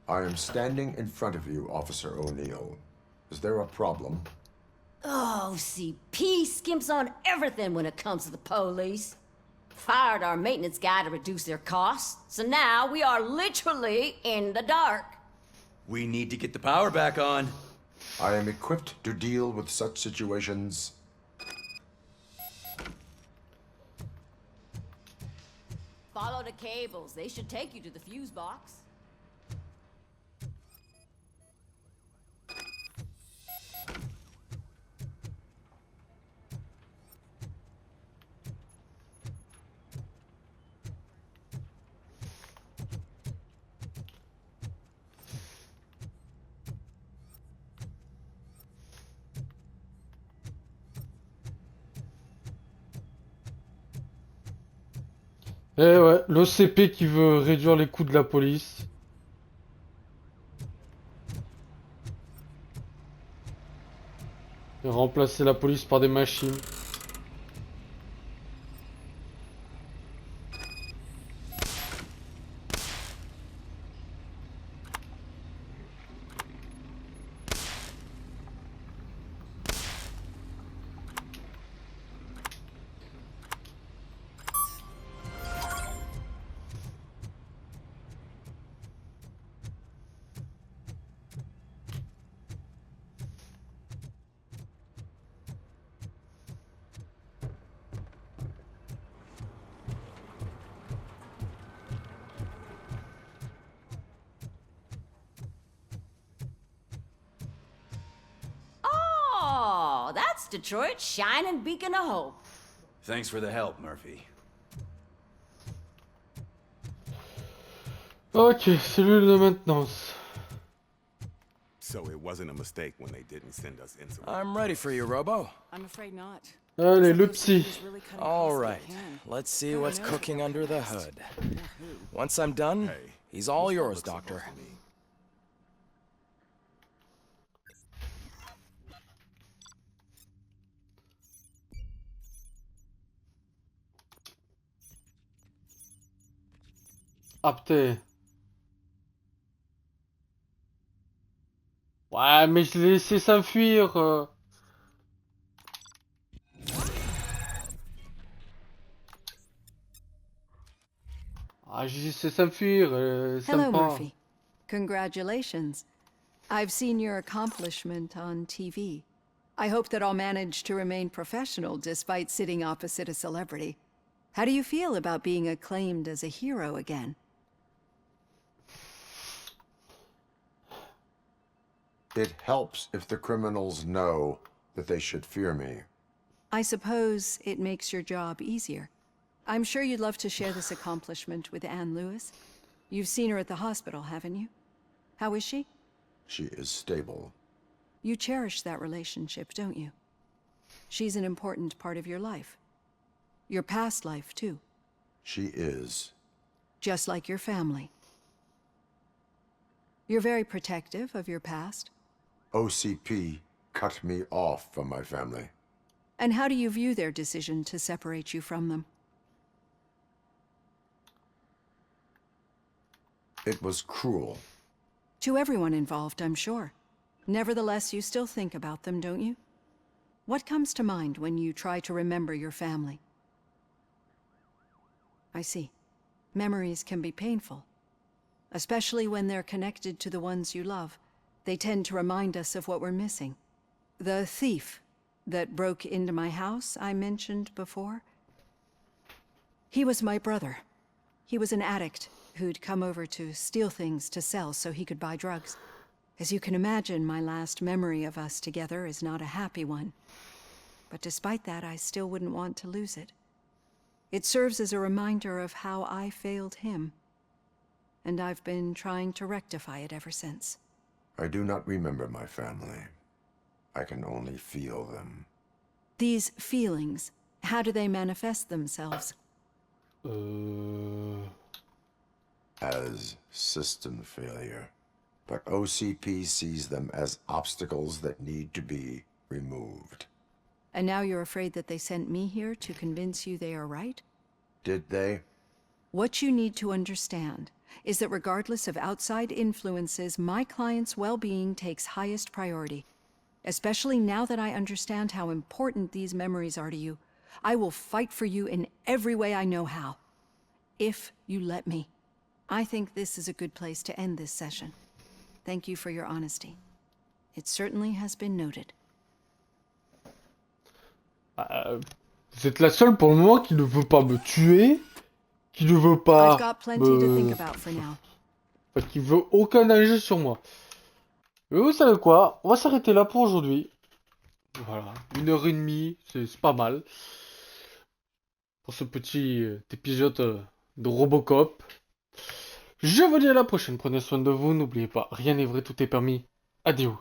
Speaker 4: I am standing in front of you, Officer O'Neill. Is there a problem?
Speaker 11: Oh, CP skimps on everything when it comes to the police. Fired our maintenance guy to reduce their costs, so now we are literally in the dark.
Speaker 6: We need to get the power back on.
Speaker 4: I am equipped to deal with such situations.
Speaker 11: Follow the cables. They should take you to the fuse box.
Speaker 1: Eh ouais, l'OCP qui veut réduire les coûts de la police. Et remplacer la police par des machines.
Speaker 11: Oh, that's Detroit's shining beacon of hope.
Speaker 6: Thanks for the help, Murphy.
Speaker 1: Ok, cellule de maintenance.
Speaker 22: So it wasn't a mistake when they didn't send us in.
Speaker 5: I'm ready for you, Robo.
Speaker 16: I'm afraid not.
Speaker 1: Allez, le psy.
Speaker 5: All right, let's see what's cooking under the hood. Once I'm done, he's all yours, Doctor.
Speaker 1: Apté. Ouais, mais je l'ai laissé s'enfuir. Agissez s'enfuir,
Speaker 18: Hello,
Speaker 1: sympa.
Speaker 18: Murphy. Congratulations. I've seen your accomplishment on TV. I hope that I'll manage to remain professional despite sitting opposite a celebrity. How do you feel about being acclaimed as a hero again?
Speaker 4: It helps if the criminals know that they should fear me.
Speaker 18: I suppose it makes your job easier. I'm sure you'd love to share this accomplishment with Anne Lewis. You've seen her at the hospital, haven't you? How is she?
Speaker 4: She is stable.
Speaker 18: You cherish that relationship, don't you? She's an important part of your life. Your past life, too.
Speaker 4: She is.
Speaker 18: Just like your family. You're very protective of your past.
Speaker 4: OCP cut me off from my family.
Speaker 18: And how do you view their decision to separate you from them?
Speaker 4: It was cruel.
Speaker 18: To everyone involved, I'm sure. Nevertheless, you still think about them, don't you? What comes to mind when you try to remember your family? I see. Memories can be painful. Especially when they're connected to the ones you love. They tend to remind us of what we're missing. The thief that broke into my house I mentioned before? He was my brother. He was an addict who'd come over to steal things to sell so he could buy drugs. As you can imagine, my last memory of us together is not a happy one. But despite that, I still wouldn't want to lose it. It serves as a reminder of how I failed him. And I've been trying to rectify it ever since.
Speaker 4: I do not remember my family. I can only feel them.
Speaker 18: These feelings, how do they manifest themselves?
Speaker 4: As system failure. But OCP sees them as obstacles that need to be removed.
Speaker 18: And now you're afraid that they sent me here to convince you they are right?
Speaker 4: Did they?
Speaker 18: What you need to understand is that regardless of outside influences, my client's well-being takes highest priority. Especially now that I understand how important these memories are to you. I will fight for you in every way I know how. If you let me. I think this is a good place to end this session. Thank you for your honesty. It certainly has been noted.
Speaker 1: Vous êtes la seule pour le moment qui ne veut pas me tuer, qui ne veut pas
Speaker 18: I've got plenty to think about for now.
Speaker 1: Enfin, qui veut aucun danger sur moi. Mais vous savez quoi? On va s'arrêter là pour aujourd'hui. Voilà, 1h30, c'est pas mal. Pour ce petit épisode de Robocop. Je vous dis à la prochaine, prenez soin de vous, n'oubliez pas, rien n'est vrai, tout est permis. Adieu.